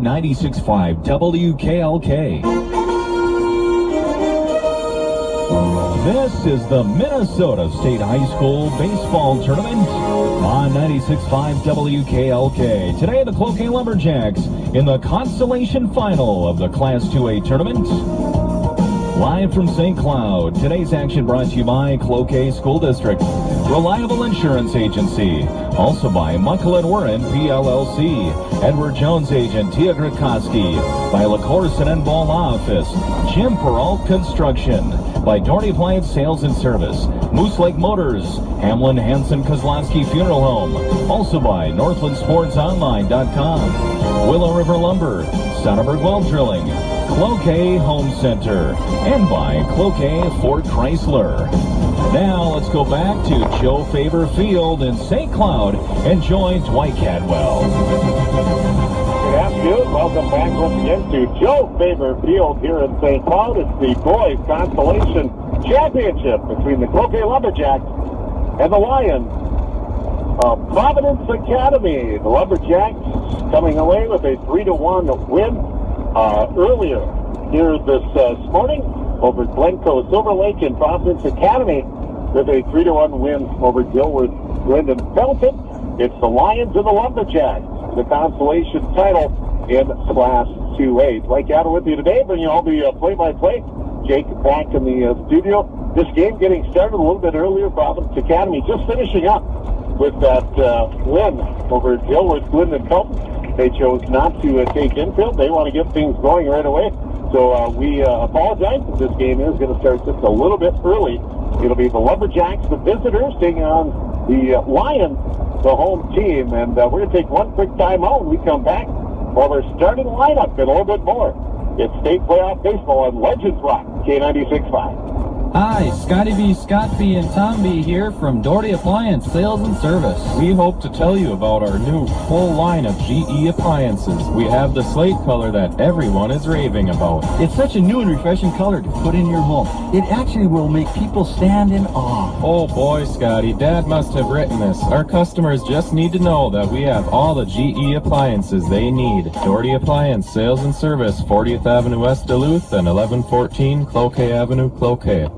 96.5 WKLK. This is the Minnesota State High School Baseball Tournament on 96.5 WKLK. Today, the Cloquet Lumberjacks in the consolation final of the Class 2A tournament. Live from St. Cloud, today's action brought to you by Cloquet School District, Reliable Insurance Agency, also by Muckle & Warren PLLC, Edward Jones Agent Tia Grikoski, by LaCourse and Ball Office, Jim Peralt Construction, by Doherty Appliance Sales and Service, Moose Lake Motors, Hamlin Hansen Kozlowski Funeral Home, also by NorthlandSportsOnline.com, Willow River Lumber, Sonnenberg Well Drilling, Cloquet Home Center, and by Cloquet Ford Chrysler. Now let's go back to Joe Faber Field in St. Cloud and join Dwight Cadwell. Good afternoon. Welcome back once again to Joe Faber Field here in St. Cloud. It's the boys consolation championship between the Cloquet Lumberjacks and the Lions of Providence Academy. The Lumberjacks coming away with a 3-1 win earlier here this morning over Glencoe Silver Lake in Providence Academy with a 3-1 win over Dilworth Glendon Felton. It's the Lions and the Lumberjacks, the consolation title in Class 2A. Dwight Cadwell with you today, bringing you all the play-by-play. Jake back in the studio. This game getting started a little bit earlier. Providence Academy just finishing up with that win over Dilworth Glendon Felton. They chose not to take infield. They want to get things going right away. So we apologize that this game is going to start just a little bit early. It'll be the Lumberjacks, the visitors, taking on the Lions, the home team. And we're going to take one quick timeout when we come back while we're starting the lineup and a little bit more. It's State Playoff Baseball on Legends Rock, K96.5. Hi, Scotty B, Scott B, and Tom B here from Doherty Appliance Sales and Service. We hope to tell you about our new full line of GE appliances. We have the slate color that everyone is raving about. It's such a new and refreshing color to put in your home. It actually will make people stand in awe. Oh boy, Scotty, Dad must have written this. Our customers just need to know that we have all the GE appliances they need. Doherty Appliance Sales and Service, 40th Avenue West Duluth and 1114 Cloquet Avenue, Cloquet.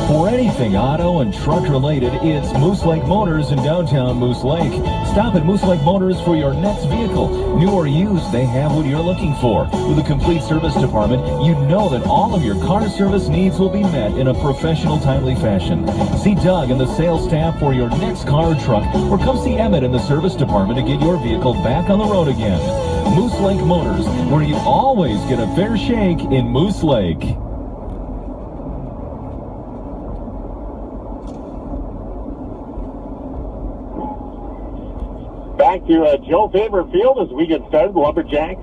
For anything auto and truck related, it's Moose Lake Motors in downtown Moose Lake. Stop at Moose Lake Motors for your next vehicle. New or used, they have what you're looking for. With a complete service department, you know that all of your car service needs will be met in a professional, timely fashion. See Doug and the sales staff for your next car or truck, or come see Emmett in the service department to get your vehicle back on the road again. Moose Lake Motors, where you always get a fair shake in Moose Lake. Back to Joe Faber Field as we get started. The Lumberjacks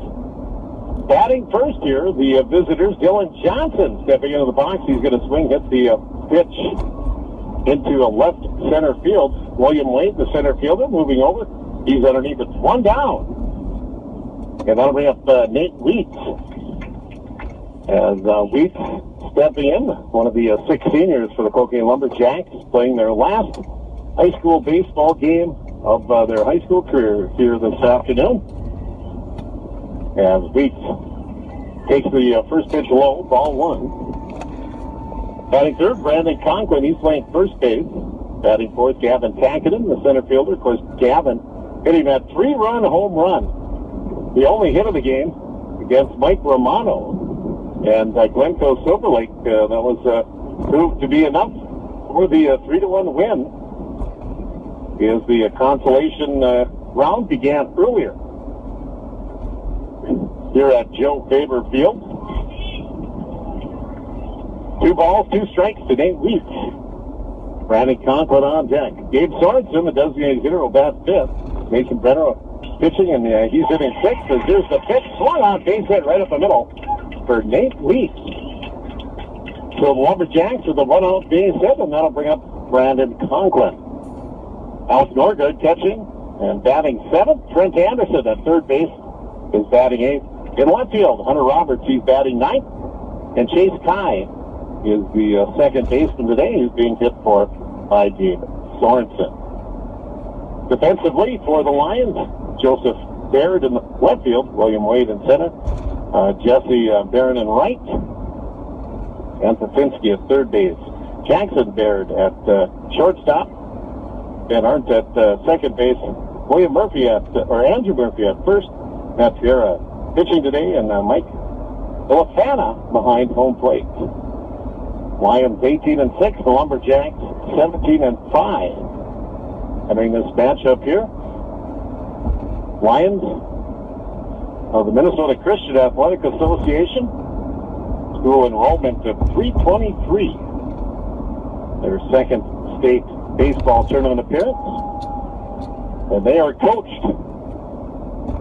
batting first here. The visitors, Dylan Johnson, stepping into the box. He's going to swing, hit the pitch into a left center field. William Wade, the center fielder, moving over. He's underneath. It's one down. And that'll bring up Nate Weeks. As Weeks stepping in, one of the 6 seniors for the Cloquet Lumberjacks, playing their last high school baseball game of their high school career here this afternoon. As Weeks takes the first pitch low, ball 1. Batting third, Brandon Conklin. He's playing first base. Batting fourth, Gavin Tackenden, the center fielder. Of course, Gavin hitting that 3-run home run. The only hit of the game against Mike Romano and Glencoe Silver Lake. That was proved to be enough for the 3-1 win. As the consolation round began earlier here at Joe Faber Field. 2 balls, 2 strikes to Nate Weeks. Brandon Conklin on deck. Gabe Sorensen, the designated hitter, will bat 5th. Mason Brenner pitching, and he's hitting 6th. As there's the pitch, swung on, base hit right up the middle for Nate Weeks. So the Lumberjacks with the 1-out base hit, and that'll bring up Brandon Conklin. Alex Norgard catching and batting 7th. Trent Anderson at third base is batting 8th. In left field, Hunter Roberts, he's batting 9th. And Chase Kai is the second baseman today, who's being hit for by Gabe Sorensen. Defensively for the Lions, Joseph Baird in the left field, William Wade in center, Jesse Barron in right, and Pafinski at third base. Jackson Baird at shortstop, Ben Arndt at second base, William Murphy Andrew Murphy at first, Matt Fiera pitching today, and Mike Ilafana behind home plate. Lions 18-6, the Lumberjacks 17-5. Entering this matchup here, Lions of the Minnesota Christian Athletic Association, school enrollment of 323. Their second state baseball tournament appearance. And they are coached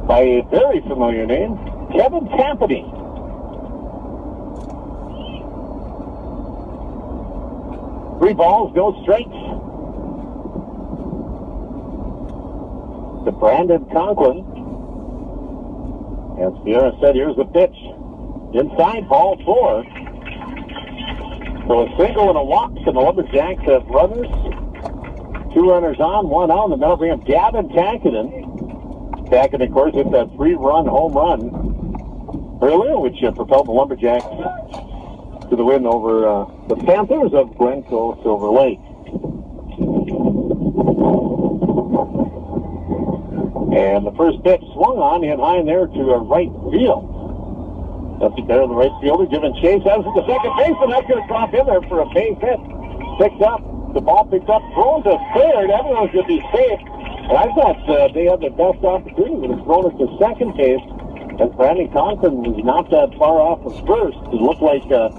by a very familiar name, Kevin Tampany. Three balls, no strikes to Brandon Conklin. As Fiera said, here's the pitch. Inside, ball 4. So a single and a walk, and the Lumberjacks have runners. 2 runners on, 1 out. And now we have Gavin Tankinen. Tankinen, of course, hit that 3-run home run earlier, which propelled the Lumberjacks to the win over the Panthers of Glencoe Silver Lake. And the first pitch swung on, hit high in there to right field. Dusty Bear, the right fielder, giving chase. That's at the second baseman. That's going to drop in there for a base hit. Picked up. The ball picked up. Thrown to third. Everyone should be safe. And I thought they had their best opportunity when it's thrown it to second base. As Brandon Conklin was not that far off of first. It looked like the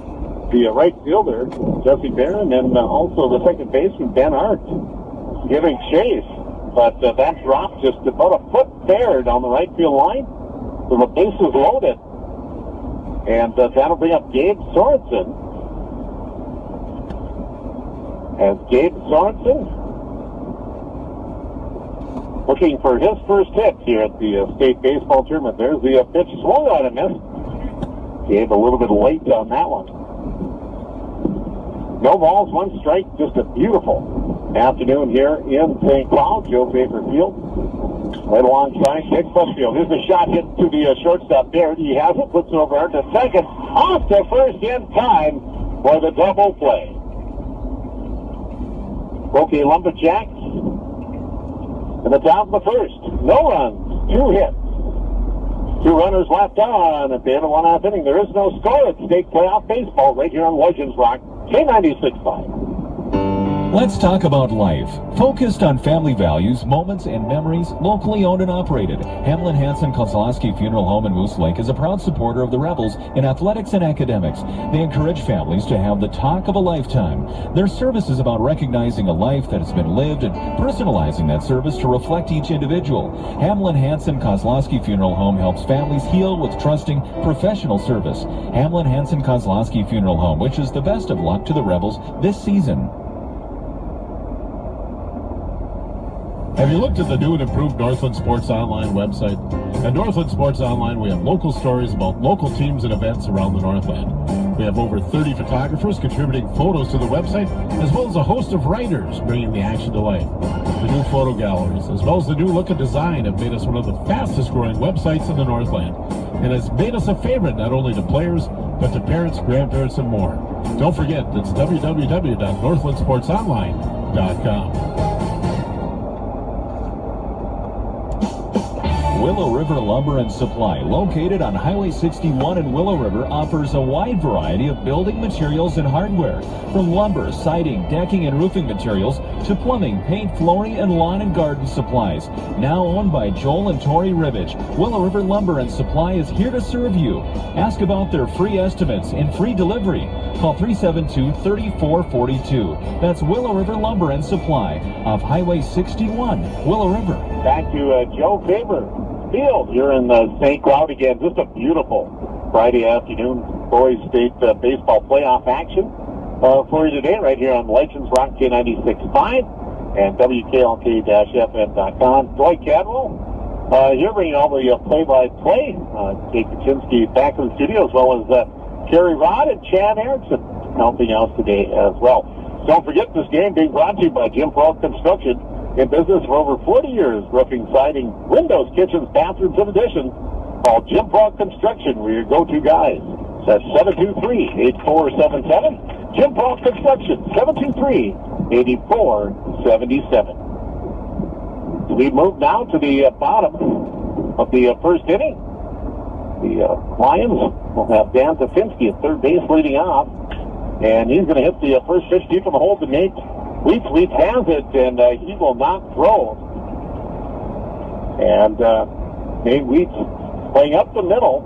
right fielder, Jesse Barron, and also the second baseman, Ben Arndt, giving chase. But that dropped just about a foot fair down the right field line. So the base is loaded. And that'll bring up Gabe Sorensen. As Gabe Sorensen looking for his first hit here at the state baseball tournament. There's the pitch swung on and missed. Gabe a little bit late on that one. No balls, 1 strike. Just a beautiful afternoon here in St. Cloud. Joe Baker Field. Right alongside Nick Busfield. Here's a shot hit to the shortstop there. He has it. Puts it over to second. Off to first in time for the double play. Cloquet Lumberjacks in the top of the first. No runs. 2 hits. 2 runners left on at the end of 1/2 inning. There is no score. It's state playoff baseball right here on Legends Rock. K96.5. Let's talk about life. Focused on family values, moments, and memories, locally owned and operated. Hamlin Hansen Kozlowski Funeral Home in Moose Lake is a proud supporter of the Rebels in athletics and academics. They encourage families to have the talk of a lifetime. Their service is about recognizing a life that has been lived and personalizing that service to reflect each individual. Hamlin Hansen Kozlowski Funeral Home helps families heal with trusting professional service. Hamlin Hansen Kozlowski Funeral Home wishes the best of luck to the Rebels this season. Have you looked at the new and improved Northland Sports Online website? At Northland Sports Online, we have local stories about local teams and events around the Northland. We have over 30 photographers contributing photos to the website, as well as a host of writers bringing the action to life. The new photo galleries, as well as the new look and design, have made us one of the fastest growing websites in the Northland, and has made us a favorite not only to players, but to parents, grandparents, and more. Don't forget, it's www.northlandsportsonline.com. Willow River Lumber and Supply, located on Highway 61 in Willow River, offers a wide variety of building materials and hardware, from lumber, siding, decking, and roofing materials to plumbing, paint, flooring, and lawn and garden supplies. Now owned by Joel and Tori Ribbage, Willow River Lumber and Supply is here to serve you. Ask about their free estimates and free delivery. Call 372-3442. That's Willow River Lumber and Supply off Highway 61, Willow River. Back to Joe Faber Field here in St. Cloud again. Just a beautiful Friday afternoon boys state baseball playoff action for you today right here on Legends Rock K96.5 and WKLK-FM.com. Dwight Cadwell here bringing all the play-by-play. Jake Kaczynski back in the studio, as well as Kerry Rod and Chad Erickson helping out today as well. Don't forget this game being brought to you by Jim Proud Construction. In business for over 40 years, roofing, siding, windows, kitchens, bathrooms, and additions. Call Jim Brock Construction. We're your go-to guys. That's 723-8477. Jim Brock Construction, 723-8477. We move now to the bottom of the first inning. The Lions will have Dan Tafinski at third base leading off. And he's going to hit the first pitch deep in the hole to Nate Weitz. Weitz has it, and he will not throw. And Nate Weitz playing up the middle.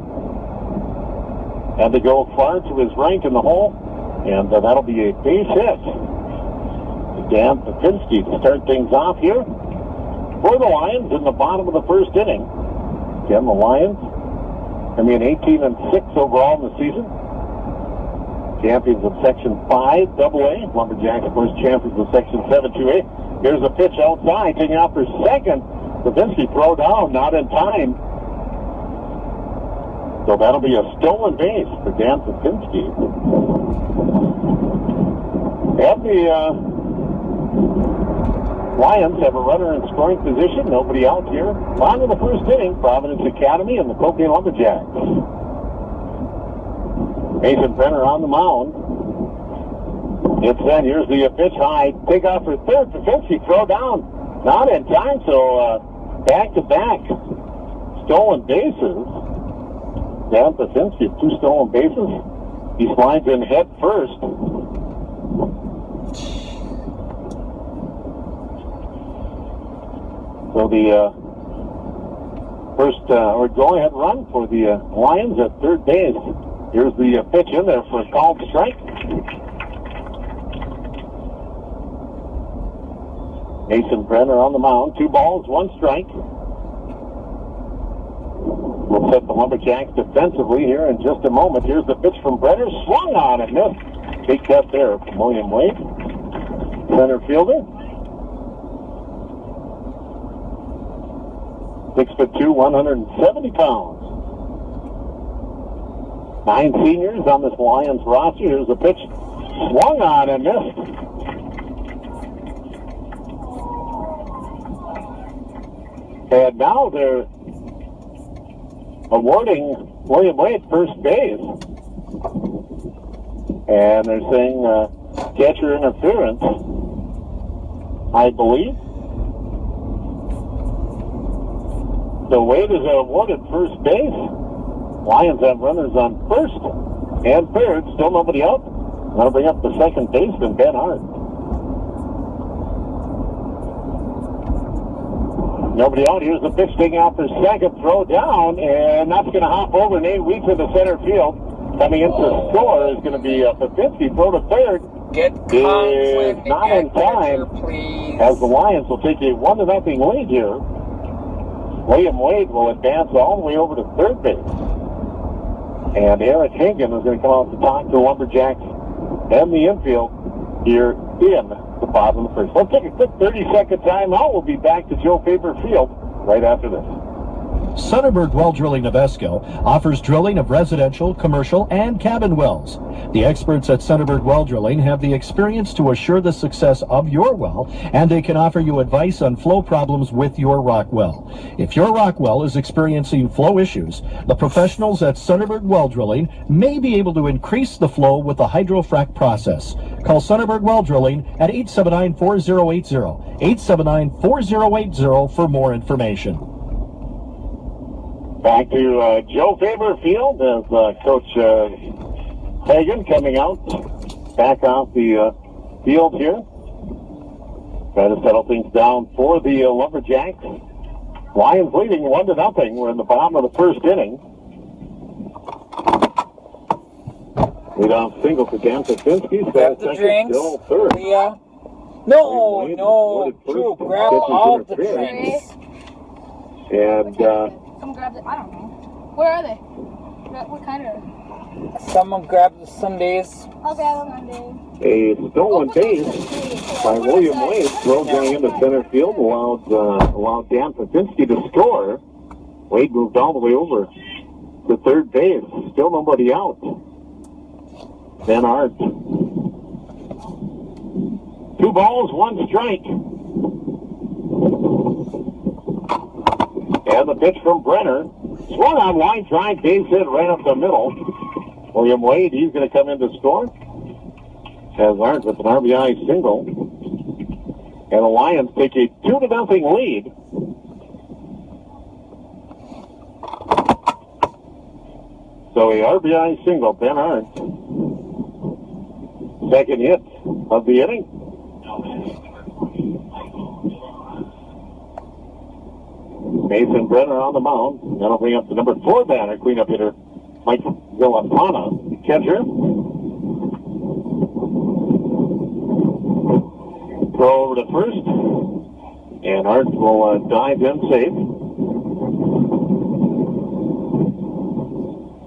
And to go far to his right in the hole. And that'll be a base hit. Dan Tafinski to start things off here for the Lions in the bottom of the first inning. Again, the Lions, 18-6 overall in the season. Champions of Section 5 AA. Lumberjacks, of course, champions of Section 7 2A. Here's a pitch outside, taking out for second. Tafinski throw down, not in time. So that'll be a stolen base for Dan Tafinski. And the Lions have a runner in scoring position. Nobody out here. Bottom of the first inning, Providence Academy and the Cloquet Lumberjacks. Mason Brenner on the mound. It's then, here's the pitch high. Take off for third. Tafinski throw down. Not in time, so back-to-back stolen bases. Dan Tafinski, 2 stolen bases. He slides in head first. So the first go-ahead run for the Lions at third base. Here's the pitch in there for a called strike. Mason Brenner on the mound. 2 balls, 1 strike. We'll set the Lumberjacks defensively here in just a moment. Here's the pitch from Brenner. Swung on and missed. Big cut there from William Wade. Center fielder. 6'2", 170 pounds. 9 seniors on this Lions roster. Here's the pitch. Swung on and missed. And now they're awarding William Wade first base. And they're saying catcher interference, I believe. So Wade is awarded first base. Lions have runners on first and third. Still nobody out. That'll bring up the second baseman, Ben Hart. Nobody out. Here's the pitch taking out for second. Throw down, and that's going to hop over Nate Weitz in the center field. Coming in to score is going to be Tafinski. Throw to third. Is not in time, please. as the Lions will take a 1-0 lead here. William Wade will advance all the way over to third base. And Eric Hagen is going to come out to talk to the Lumberjacks and the infield here in the bottom of the first. Let's take a quick 30-second timeout. We'll be back to Joe Faber Field right after this. Sonnenberg Well Drilling Nevesco offers drilling of residential, commercial, and cabin wells. The experts at Sonnenberg Well Drilling have the experience to assure the success of your well, and they can offer you advice on flow problems with your rock well. If your rock well is experiencing flow issues, the professionals at Sonnenberg Well Drilling may be able to increase the flow with the hydrofrac process. Call Sonnenberg Well Drilling at 879-4080, 879-4080 for more information. Back to Joe Faber Field as Coach Hagen coming out back off the field here. Try to settle things down for the Lumberjacks. Lions leading 1-0. We're in the bottom of the first inning. Lead-off single for Dan Tafinski. Grab the drinks. Still third. Leah. No, Drew, grab all the drinks. And Someone grab it. I don't know. Where are they? What kind are they? Someone grab the Sundays. I'll grab them one day. a stolen base by William Wade. Throw going into center field allowed Dan Tafinski to score. Wade moved all the way over to third base. Still nobody out. Ben Hart. 2 balls, 1 strike. pitch from Brenner. Swung on line drive, base hit right up the middle. William Wade, he's going to come in to score. Has Arndt with an RBI single. And the Lions take a 2-0 lead. So a RBI single, Ben Arndt. Second hit of the inning. Mason Brenner on the mound. That'll bring up the number 4 batter, cleanup hitter, Mike Villapana, catcher. Throw over to first. And Arndt will dive in safe.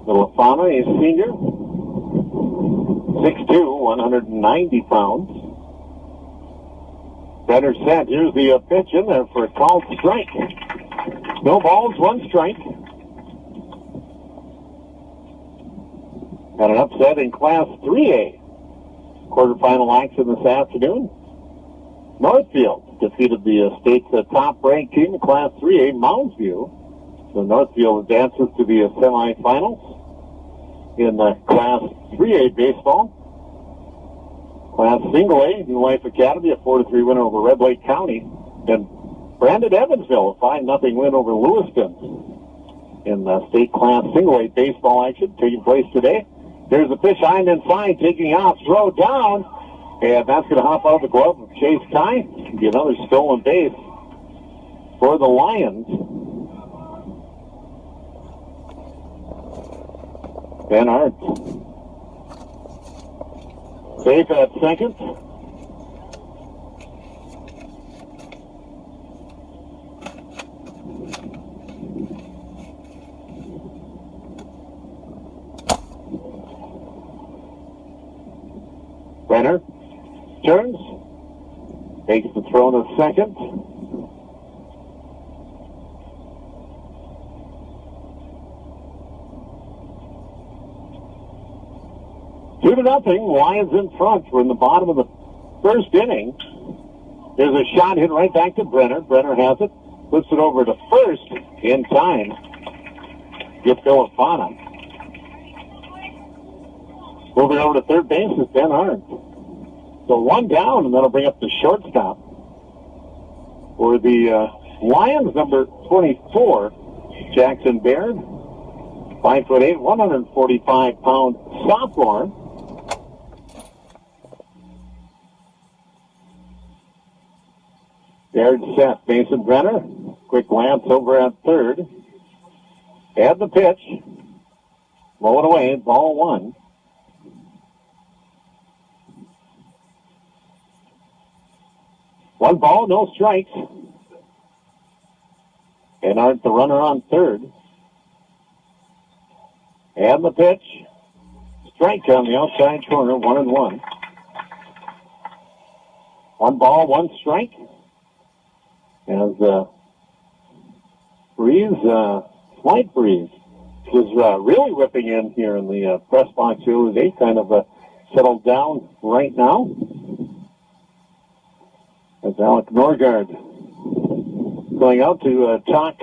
Villapana, a senior. 6'2", 190 pounds. Brenner set. Here's the pitch in there for a called strike. No balls, 1 strike. Got an upset in Class 3A. Quarterfinal action this afternoon. Northfield defeated the state's top-ranked team in Class 3A, Mounds View. So Northfield advances to the semifinals in Class 3A baseball. Class Single A, New Life Academy, a 4-3 winner over Red Lake County. And Brandon Evansville, a 5-0 win over Lewiston in state class single A baseball action taking place today. There's the pitch high and inside, taking off, throw down, and that's going to hop out of the glove of Chase Ty. Be another stolen base for the Lions. Ben Arndt safe at second. Brenner turns, takes the throw to second. Two to nothing, Lions in front. We're in the bottom of the first inning. There's a shot hit right back to Brenner. Brenner has it, puts it over to first in time. Get Villapana. Moving over to third base is Ben Arndt. So 1 down, and that'll bring up the shortstop for the Lions, number 24, Jackson Baird. 5'8", 145-pound sophomore. Baird set. Mason Brenner. Quick glance over at third. Had the pitch. Blow it away. Ball 1. One ball, no strikes. And Arndt the runner on third. And the pitch. Strike on the outside corner, 1-1. 1 ball, 1 strike. As breeze, slight breeze, is really whipping in here in the press box here. They kind of settled down right now. As Alec Norgard going out to talk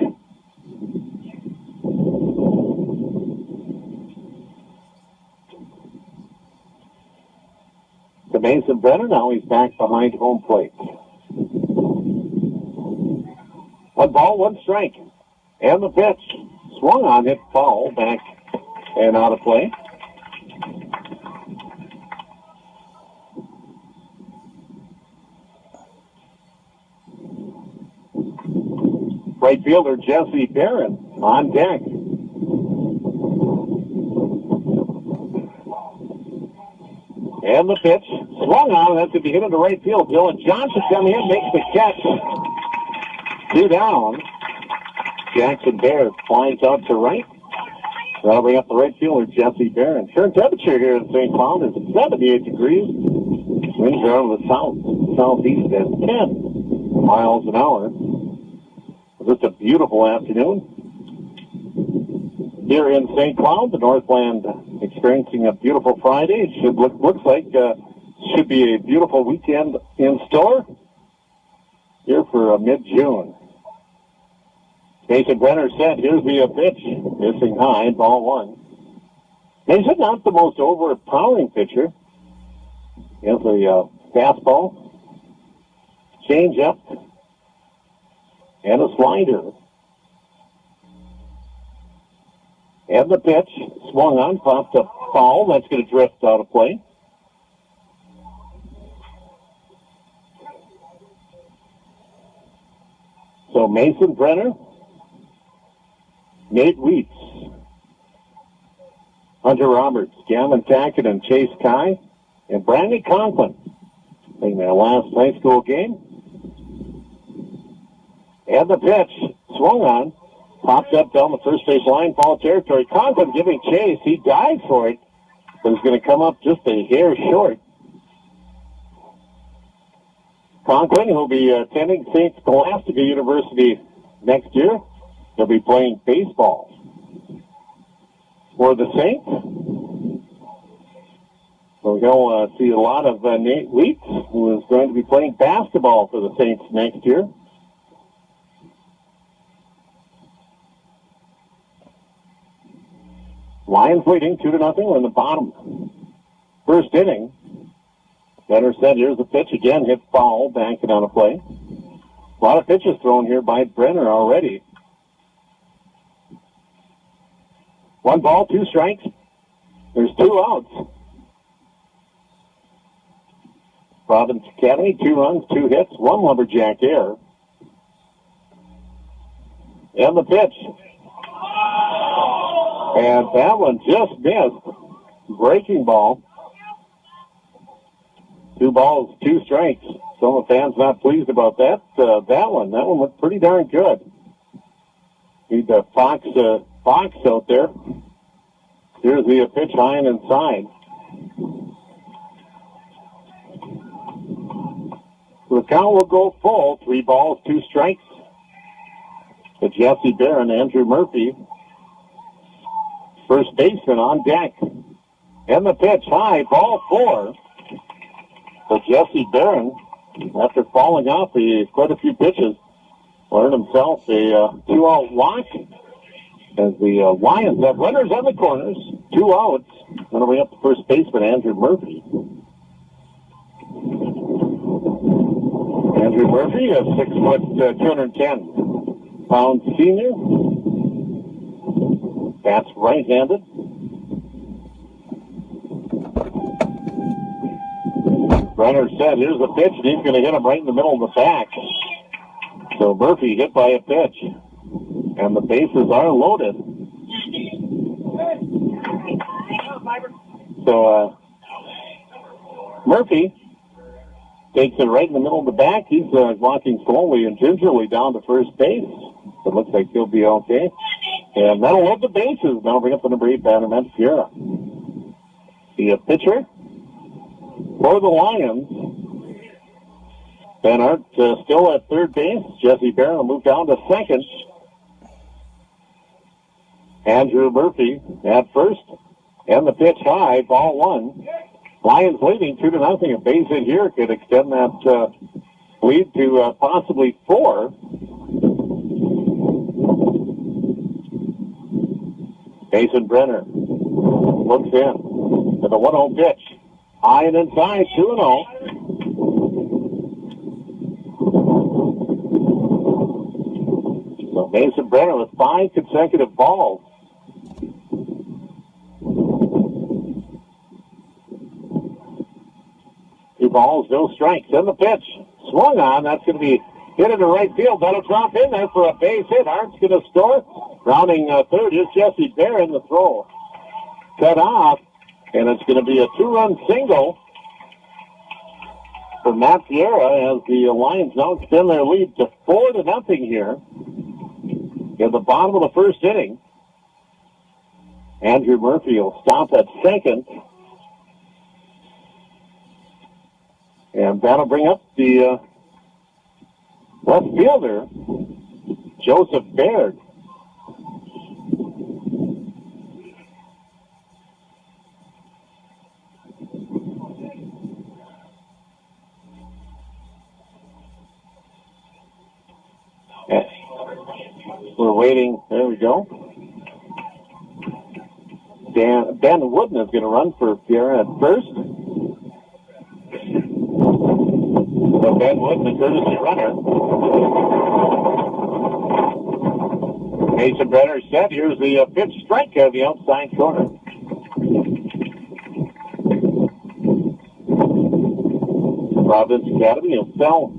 to Mason Brenner. Now he's back behind home plate. 1 ball, 1 strike. And the pitch. Swung on, hit foul, back and out of play. Right fielder Jesse Barron on deck. And the pitch. Swung on, that's going to be hit into right field. Dylan Johnson coming in, makes the catch. 2 down. Jackson Baird flies out to right. That'll bring up the right fielder, Jesse Barron. Current temperature here in St. Cloud is 78 degrees. Winds are out of the southeast at 10 miles an hour. Just a beautiful afternoon here in St. Cloud. The Northland experiencing a beautiful Friday. It looks like should be a beautiful weekend in store here for mid-June. Mason Brenner set. Here's the pitch. Missing high, ball one. Mason not the most overpowering pitcher. Here's a fastball, change up, and a slider. And the pitch swung on, popped up foul. That's going to drift out of play. So Mason Brenner, Nate Weeks, Hunter Roberts, Gavin Tackett, and Chase Kai, and Brandy Conklin in their last high school game. And the pitch swung on, popped up down the first base line, foul territory. Conklin giving chase. He dived for it, but it's going to come up just a hair short. Conklin, who'll be attending St. Scholastica University next year, he'll be playing baseball for the Saints. So we're going to see a lot of Nate Weeks, who is going to be playing basketball for the Saints next year. Lions leading 2-0. We're in the bottom first inning. Better set. Here's the pitch again. Hit foul. Banking on a play. A lot of pitches thrown here by Brenner already. 1 ball, 2 strikes. There's 2 outs. Providence Academy, 2 runs, 2 hits, 1 Lumberjack error. And the pitch. And that one just missed. Breaking ball. 2 balls, 2 strikes. Some of the fans not pleased about that. That one looked pretty darn good. Need the Fox out there. Here's the pitch high and inside. The count will go full. 3 balls, 2 strikes. To Jesse Barron, Andrew Murphy, first baseman on deck. And the pitch high, ball 4. So Jesse Barron, after falling off quite a few pitches, learned himself a 2-out walk. As the Lions have runners on the corners, 2 outs. Going to bring up the first baseman, Andrew Murphy. Andrew Murphy, a 6 foot, 210-pound senior. Bats right-handed. Brenner said, here's the pitch, and he's going to hit him right in the middle of the back. So Murphy hit by a pitch, and the bases are loaded. So Murphy takes it right in the middle of the back. He's walking slowly and gingerly down to first base. It looks like he'll be okay. And that'll load the bases. Now bring up the number 8 batter, Matt Fiera. The pitcher for the Lions. Van Aert still at third base. Jesse Barron will move down to second. Andrew Murphy at first. And the pitch high, ball 1. Lions leading 2-0. A base hit here could extend that lead to possibly 4. Mason Brenner looks in to the 1-0 pitch. High and inside, 2-0. So Mason Brenner with 5 consecutive balls. Two balls, no strikes. And the pitch swung on. That's going to be hit into right field. That'll drop in there for a base hit. Arndt's going to score. Rounding third is Jesse Barron. The throw cut off. And it's going to be a 2-run single for Matt Fiera as the Lions now extend their lead to 4-0 here in the bottom of the first inning. Andrew Murphy will stop at second. And that'll bring up the left fielder, Joseph Baird. We're waiting. There we go. Ben Wooden is going to run for Pierre at first. So Ben Wooden, the courtesy runner. Mason Brenner set. Here's the pitch strike out of the outside corner. Providence Academy fell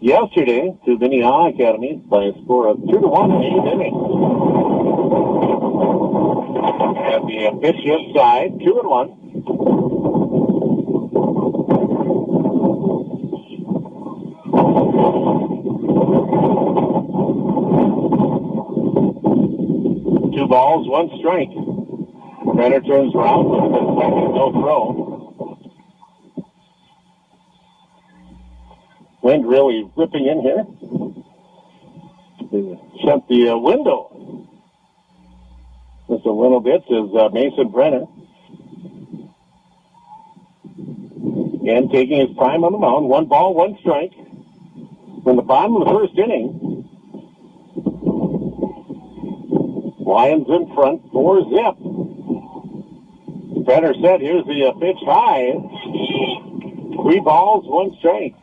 yesterday to Minnehaha Academy by a score of 2-1 in 8 innings. And the pitch inside, 2-1. Two balls, one strike. Brenner turns around with the second no throw. Wind really ripping in here. Shut the window just a little bit is Mason Brenner. And taking his time on the mound. 1 ball, 1 strike. From the bottom of the first inning. Lions in front, 4-zip. Brenner set. Here's the pitch high. 3 balls, 1 strike.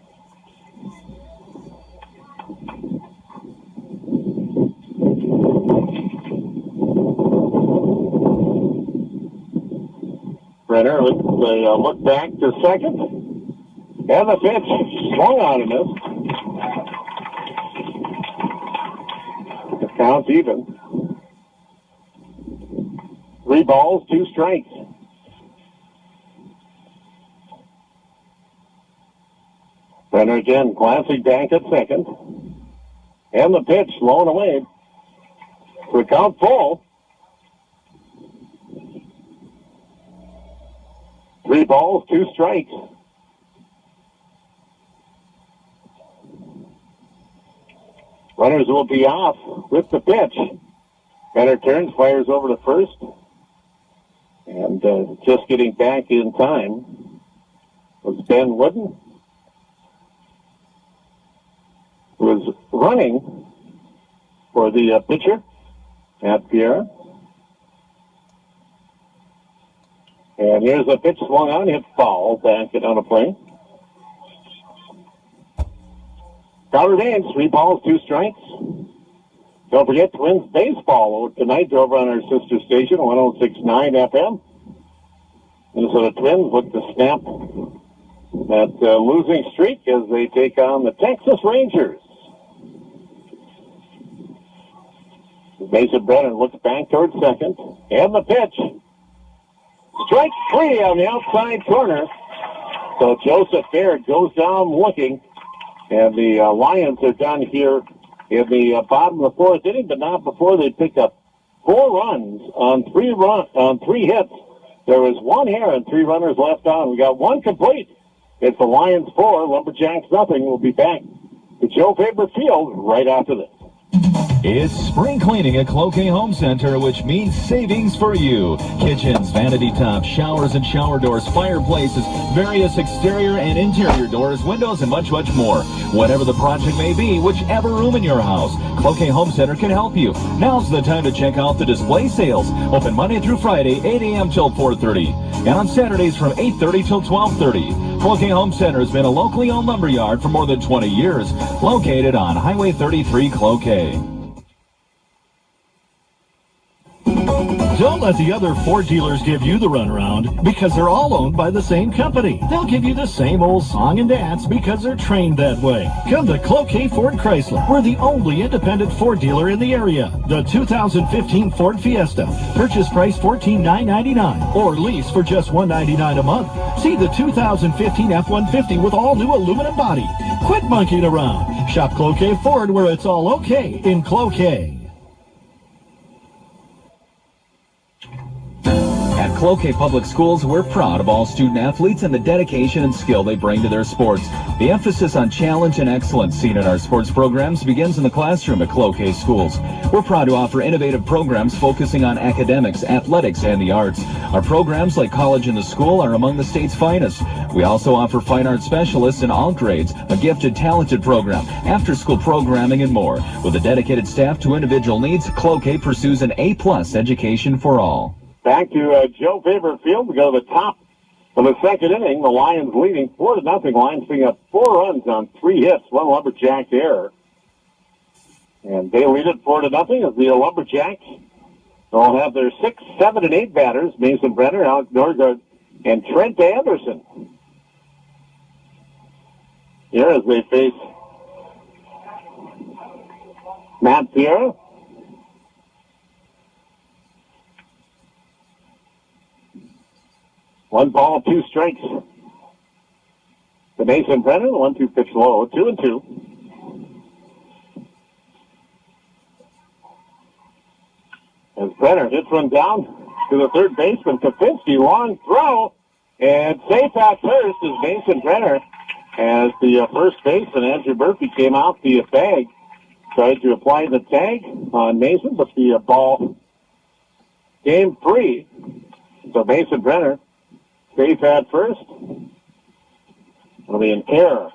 Brenner look back to second. And the pitch swung on and missed. The count's even. 3 balls, 2 strikes. Brenner again glancing back at second. And the pitch blown away. The count full. 3 balls, 2 strikes. Runners will be off with the pitch. Brenner turns, fires over to first. And just getting back in time was Ben Wooden, who was running for the pitcher at Pierre. And here's a pitch swung on, hit foul, back it on a play. Count remains, 3 balls, 2 strikes. Don't forget Twins baseball tonight over on our sister station, 106.9 FM. Minnesota Twins look to snap that losing streak as they take on the Texas Rangers. Mason Brenner looks back towards second. And the pitch. Strike 3 on the outside corner. So Joseph Baird goes down looking. And the Lions are done here in the bottom of the 4th inning, but not before they picked up 4 runs on 3 hits. There was 1 error and 3 runners left on. We got 1 complete. It's the Lions 4, Lumberjacks nothing. We'll be back to Joe Faber Field right after this. It's spring cleaning at Cloquet Home Center, which means savings for you. Kitchens, vanity tops, showers and shower doors, fireplaces, various exterior and interior doors, windows, and much, much more. Whatever the project may be, whichever room in your house, Cloquet Home Center can help you. Now's the time to check out the display sales. Open Monday through Friday, 8 a.m. till 4:30. And on Saturdays from 8:30 till 12:30. Cloquet Home Center has been a locally owned lumber yard for more than 20 years. Located on Highway 33, Cloquet. Don't let the other Ford dealers give you the runaround because they're all owned by the same company. They'll give you the same old song and dance because they're trained that way. Come to Cloquet Ford Chrysler. We're the only independent Ford dealer in the area. The 2015 Ford Fiesta. Purchase price $14,999 or lease for just $199 a month. See the 2015 F-150 with all new aluminum body. Quit monkeying around. Shop Cloquet Ford where it's all okay in Cloquet. At Cloquet Public Schools, we're proud of all student athletes and the dedication and skill they bring to their sports. The emphasis on challenge and excellence seen in our sports programs begins in the classroom at Cloquet Schools. We're proud to offer innovative programs focusing on academics, athletics, and the arts. Our programs like College in the School are among the state's finest. We also offer fine arts specialists in all grades, a gifted, talented program, after-school programming, and more. With a dedicated staff to individual needs, Cloquet pursues an A+ education for all. Back to Joe Faber Field. We go to the top of the second inning. The Lions leading 4-0. Lions picking up 4 runs on 3 hits, 1 Lumberjack error. And they lead it 4-0 as the Lumberjacks will have their 6, 7, and 8 batters. Mason Brenner, Alex Norgard, and Trent Anderson here as they face Matt Sierra. One ball, 2 strikes. The Mason Brenner, the 1-2 pitch low, 2-2. As Brenner hits one down to the third baseman, Kopinski, long throw, and safe at first is Mason Brenner as the first baseman, Andrew Murphy, came out the bag, tried to apply the tag on Mason, but the ball came free. So Mason Brenner safe at first. It'll be an error.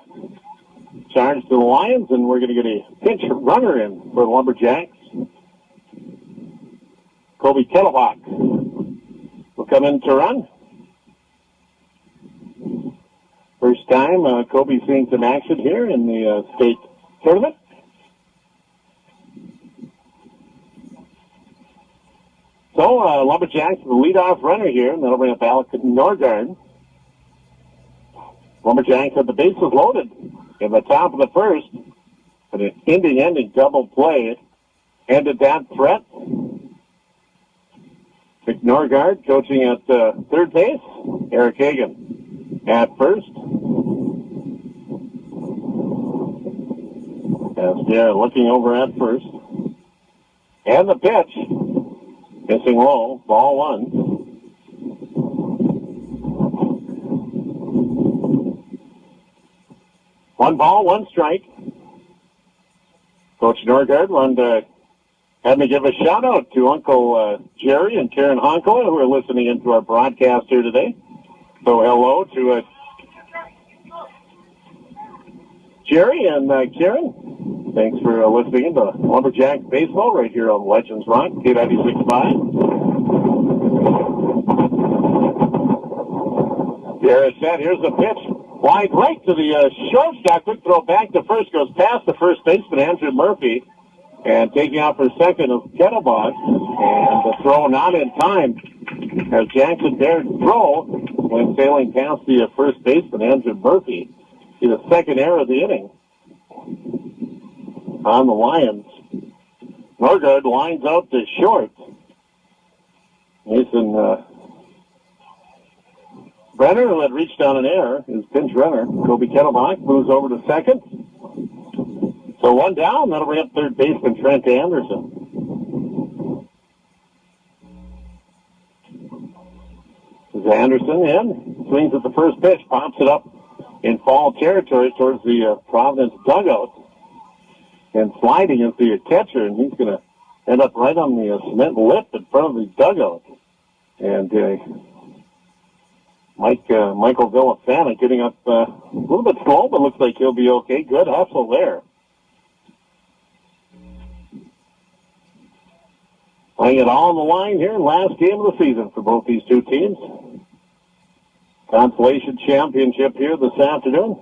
Charge to the Lions, and we're going to get a pinch runner in for the Lumberjacks. Kobe Kettlebach will come in to run. First time Kobe seeing some action here in the state tournament. So, Lumberjacks, the leadoff runner here, and that'll bring up Alex Norgard. Lumberjacks have the bases loaded in the top of the first. But an ending double play ended that threat. Mick Norgard coaching at third base. Eric Hagan at first. As they're looking over at first. And the pitch. Missing low, ball 1. One ball, 1 strike. Coach Norgard wanted to have me give a shout out to Uncle Jerry and Karen Honko, who are listening into our broadcast here today. So hello to Jerry and Karen. Thanks for listening to Lumberjack Baseball right here on Legends Rock, K96.5. There it's set. Here's the pitch. Wide right to the shortstop. Quick throw back to first. Goes past the first baseman, Andrew Murphy. And taking out for second is Kettlebach. And the throw not in time as Jackson dared throw when sailing past the first baseman, Andrew Murphy. See the second error of the inning on the Lions. Norgard lines out to short. Mason Brenner, who had reached on an error, is pinch runner. Kobe Kettlebach moves over to second. So 1 down. That'll bring up third baseman Trent Anderson. As Anderson in, swings at the first pitch, pops it up in foul territory towards the Providence dugout. And sliding is the catcher, and he's going to end up right on the cement lip in front of the dugout. And Michael Villafana getting up a little bit slow, but looks like he'll be okay. Good hustle there. Playing it all on the line here, last game of the season for both these two teams. Consolation championship here this afternoon.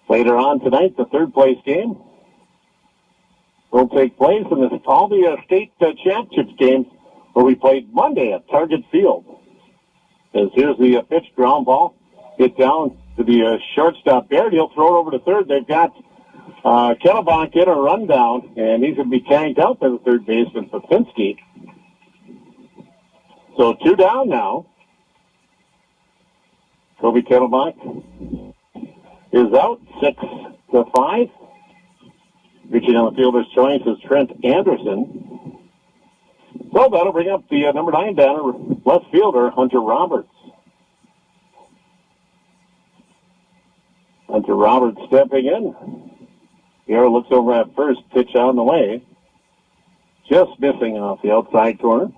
Later on tonight, the third place game will take place, and all the state championships games will be played Monday at Target Field. As here's the pitch, ground ball, hit down to the shortstop Baird. He'll throw it over to third. They've got Kettlebach in a rundown, and he's going to be tagged out by the third baseman, Popinski. So 2 down now. Kobe Kettlebach is out, 6-5. Reaching on the fielder's choice is Trent Anderson. So that'll bring up the number 9 banner, left fielder, Hunter Roberts. Hunter Roberts stepping in. Here looks over at first, pitch on the way. Just missing off the outside corner.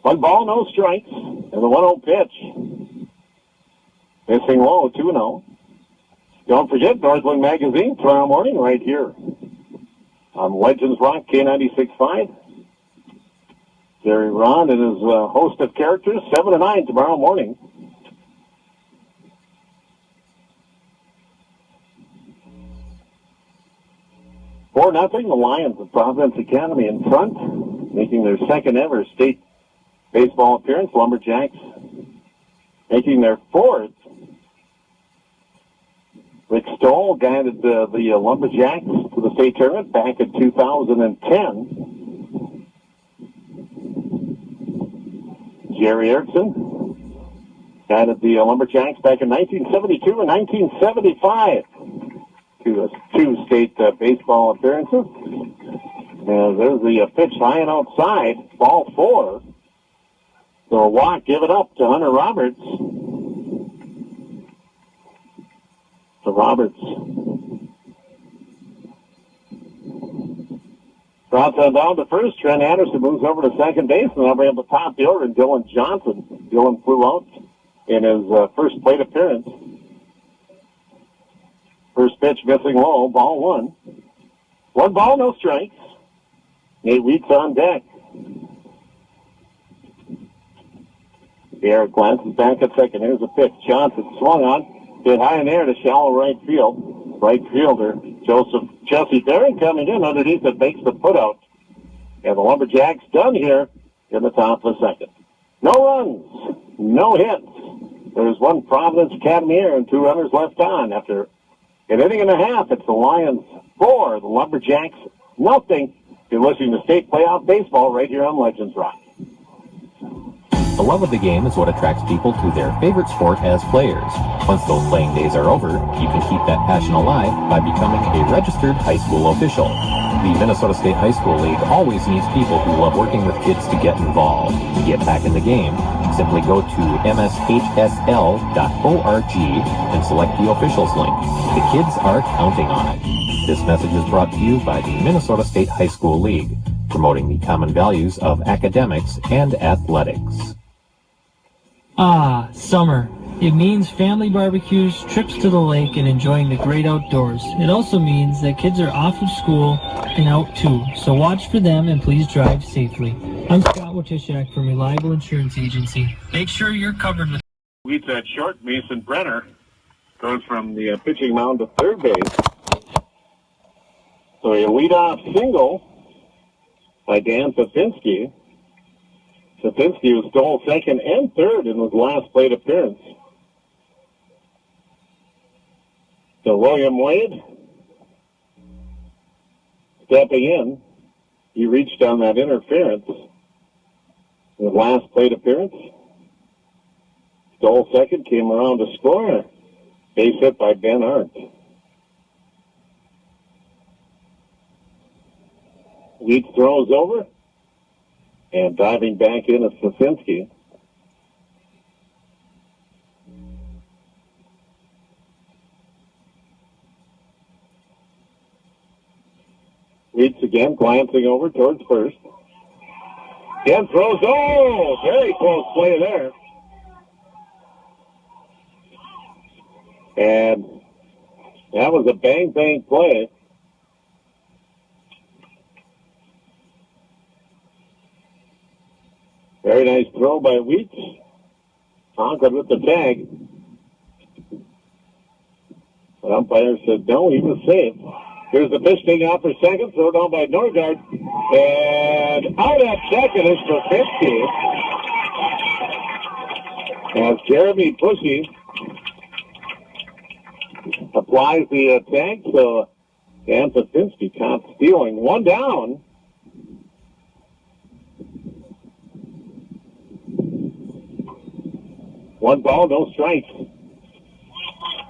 One ball, no strikes, and the 1-0 pitch. Missing low, 2-0. Don't forget Northland Magazine tomorrow morning right here on Legends Rock K96.5. Jerry Ron and his host of characters, 7 to 9 tomorrow morning. For nothing, the Lions of Providence Academy in front, making their second ever state baseball appearance. Lumberjacks making their fourth. Rick Stoll guided the Lumberjacks to the state tournament back in 2010. Jerry Erickson guided the Lumberjacks back in 1972 and 1975 to 2 state baseball appearances. And there's the pitch high and outside, ball 4. So a walk given up to Hunter Roberts. So Roberts drops on down to first. Trent Anderson moves over to second base, and they'll bring up the top of the order. Dylan Johnson. Dylan flew out in his first plate appearance. First pitch missing low, ball 1. 1 ball, no strikes. Nate Wheats on deck. Garrett glances back at second. Here's a pitch. Johnson swung on. Hit high in the air to shallow right field. Right fielder Jesse Barron coming in underneath it, makes the putout. And the Lumberjacks done here in the top of the second. No runs, no hits. There's 1 Providence Academy error and 2 runners left on. After an inning and a half, it's the Lions 4, the Lumberjacks nothing. You're listening to State Playoff Baseball right here on Legends Rock. The love of the game is what attracts people to their favorite sport as players. Once those playing days are over, you can keep that passion alive by becoming a registered high school official. The Minnesota State High School League always needs people who love working with kids to get involved. To get back in the game, simply go to mshsl.org and select the officials link. The kids are counting on it. This message is brought to you by the Minnesota State High School League, promoting the common values of academics and athletics. Ah, summer. It means family barbecues, trips to the lake, and enjoying the great outdoors. It also means that kids are off of school and out too, so watch for them and please drive safely. I'm Scott Wojciak from Reliable Insurance Agency. Make sure you're covered with... Leads at short. Mason Brenner goes from the pitching mound to third base. So a leadoff single by Dan Safinski. Safinski was stole second and third in his last plate appearance. So William Wade stepping in. He reached on that interference in the last plate appearance. Stole second, came around to score. Base hit by Ben Arndt. Leeds throws over. And diving back in is Safinski. Leeds again, glancing over towards first. Again throws, oh, very close play there. And that was a bang-bang play. Very nice throw by Wheats. Conklin with the tag. The umpire said no, he was safe. Here's the pitch taken out for second, throw down by Norgard. And out at second is Safinski. As Jeremy Bushy applies the tag, so Dan Safinski caught stealing. 1 down. One ball, no strikes.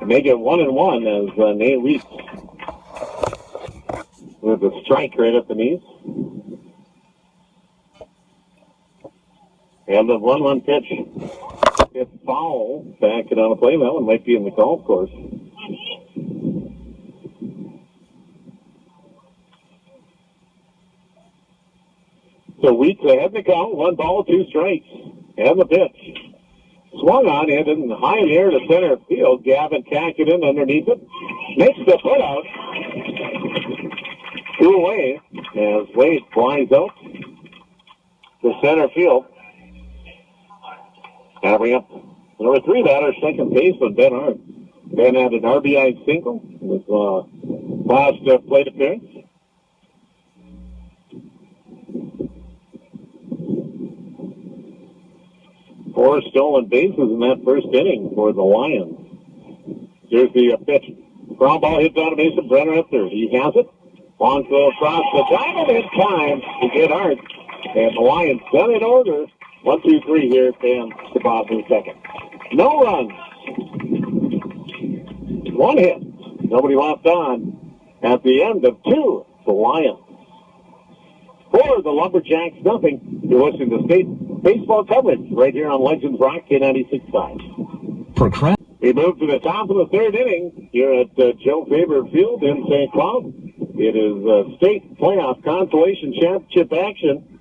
make it 1-1 as Nate Weeks with a strike right at the knees. And the 1-1 pitch. It's foul. Back it on the play. That one might be in the golf course. So Weeks ahead in the count. 1 ball, 2 strikes. And the pitch. Swung on, hit in high in the air to center field. Gavin Kakinen underneath it. Makes the putout. 2 away as Wade flies out to center field. Now bring up number 3 batter, second baseman Ben Hart. Ben had an RBI single with last plate appearance. Four stolen bases in that first inning for the Lions. Here's the pitch. Ground ball hit down to Mason Brenner at third. He has it. Long throw across the diamond in time to get Hart. And the Lions done in order. 1, 2, 3 here. And Sabas in second. No runs. 1 hit. Nobody left on at the end of 2. The Lions. For the Lumberjacks, nothing. You're listening to state baseball coverage right here on Legends Rock K96.5. We move to the top of the third inning here at Joe Faber Field in St. Cloud. It is state playoff consolation championship action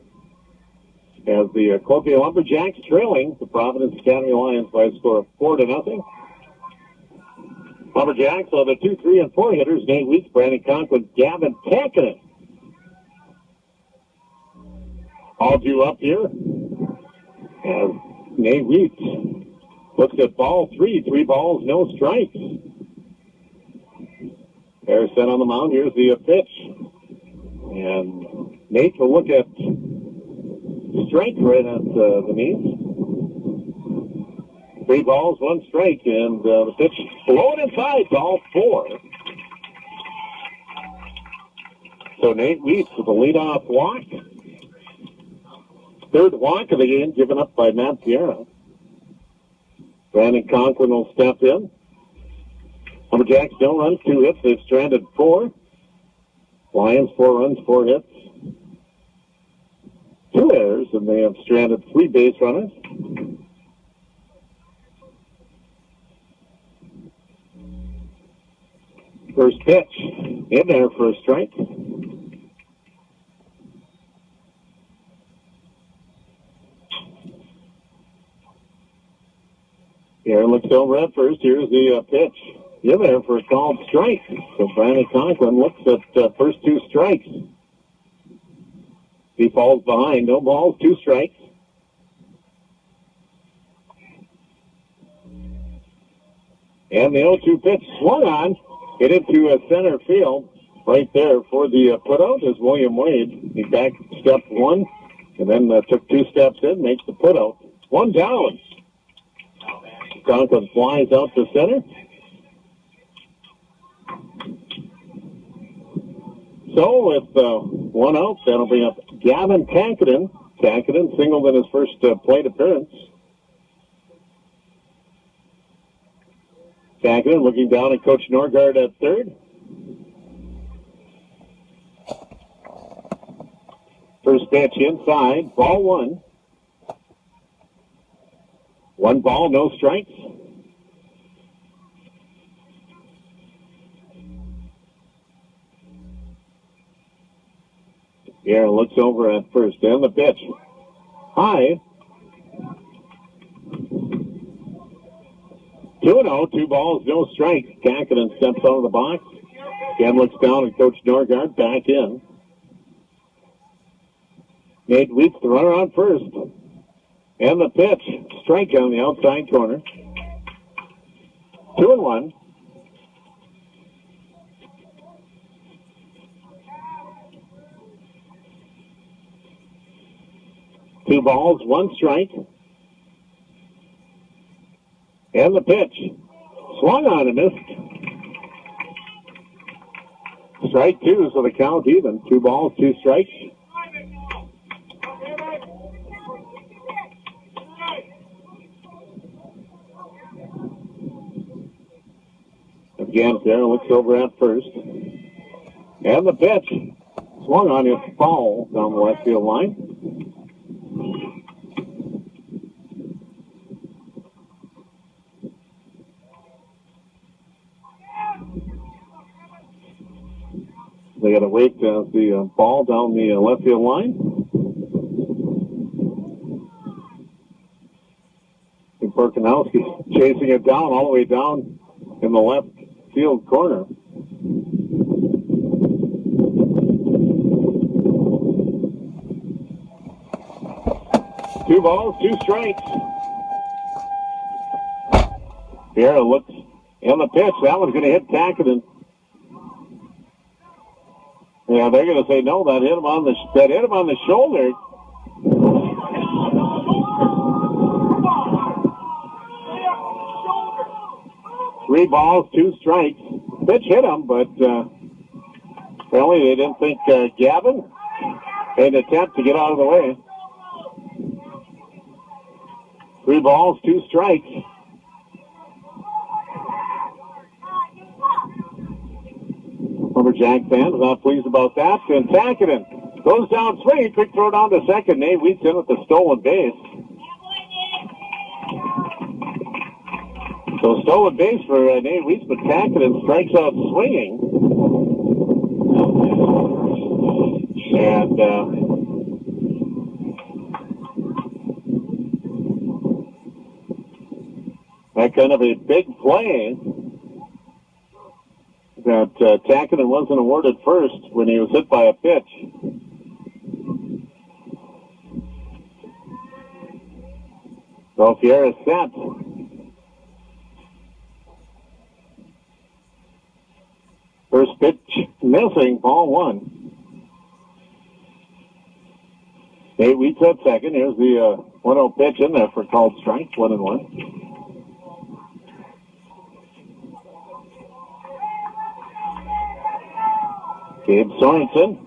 as the Cloquet Lumberjacks trailing the Providence Academy Lions by a score of 4-0. Lumberjacks are the 2, 3, and 4 hitters. Nate Weeks, Brandon Conklin, Gavin Kakinen. All due up here. And Nate Weeks looks at ball 3. 3 balls, no strikes. Harrison on the mound. Here's the pitch. And Nate will look at strike right at the knees. 3 balls, 1 strike. And the pitch blown inside, ball 4. So Nate Weeks with a leadoff walk. Third walk of the game given up by Matt Sierra. Brandon Conklin will step in. Lumberjacks no runs, 2 hits. They've stranded 4. Lions 4 runs, 4 hits. 2 errors, and they have stranded 3 base runners. First pitch in there for a strike. Here looks over at first. Here's the pitch. In there for a called strike. So Brandon Conklin looks at first 2 strikes. He falls behind. No balls, 2 strikes. And the 0-2 pitch swung on. Hit into center field. Right there for the putout is William Wade. He back stepped 1 and then took 2 steps in, makes the putout. 1 down. Conklin flies out to center. So with 1 out, that'll bring up Gavin Kakinen. Kakinen singled in his first plate appearance. Kakinen looking down at Coach Norgard at third. First pitch inside, ball 1. 1 ball, no strikes. Pierre looks over at first, and the pitch. High. 2-0, 2 balls, no strikes. Kakinen steps out of the box. Again looks down at Coach Norgard, back in. Nate Weeks, the runner on first. And the pitch, strike on the outside corner. 2-1. Two balls, 1 strike. And the pitch, swung on and missed. Strike 2, so the count even. 2 balls, 2 strikes. Again, Sarah looks over at first. And the pitch swung on his foul down the left field line. They got to wait the ball down the left field line. And Perkanowski chasing it down all the way down in the left field corner. Two balls, two strikes. Pierre looks in the pitch. That one's going to hit Tackett. Yeah, they're going to say no. That hit him on the shoulder. Three balls, two strikes. Pitch hit him, but apparently they didn't think Gavin made an attempt to get out of the way. 3 balls, 2 strikes. Lumberjack fans not pleased about that. And Tackett goes down swinging. Quick throw down to second. Nate Wheats in with the stolen base. So stolen base for Nate Wheats, but Tackett strikes out swinging. And that kind of a big play that Tackett wasn't awarded first when he was hit by a pitch. So Pierre is set. First pitch missing, ball 1. Nate Wheats at second. Here's the 1-0 pitch in there for called strike, 1-1. Gabe Sorensen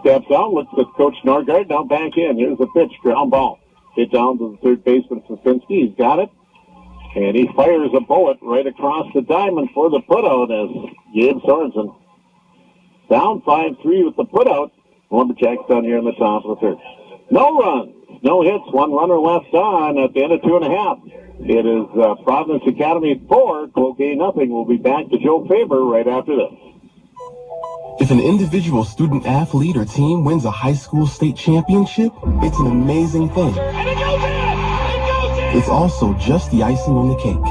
steps out, looks at Coach Norgard, now back in. Here's the pitch, ground ball. Hit down to the third baseman, Sasinski. He's got it. And he fires a bullet right across the diamond for the putout as Gabe Sorensen down 5-3 with the putout. Lumberjacks down here in the top of the third. No runs, no hits, 1 runner left on at the end of 2.5. It is Providence Academy 4, Cloquet nothing. We'll be back to Joe Faber right after this. If an individual student athlete or team wins a high school state championship, it's an amazing thing. It's also just the icing on the cake.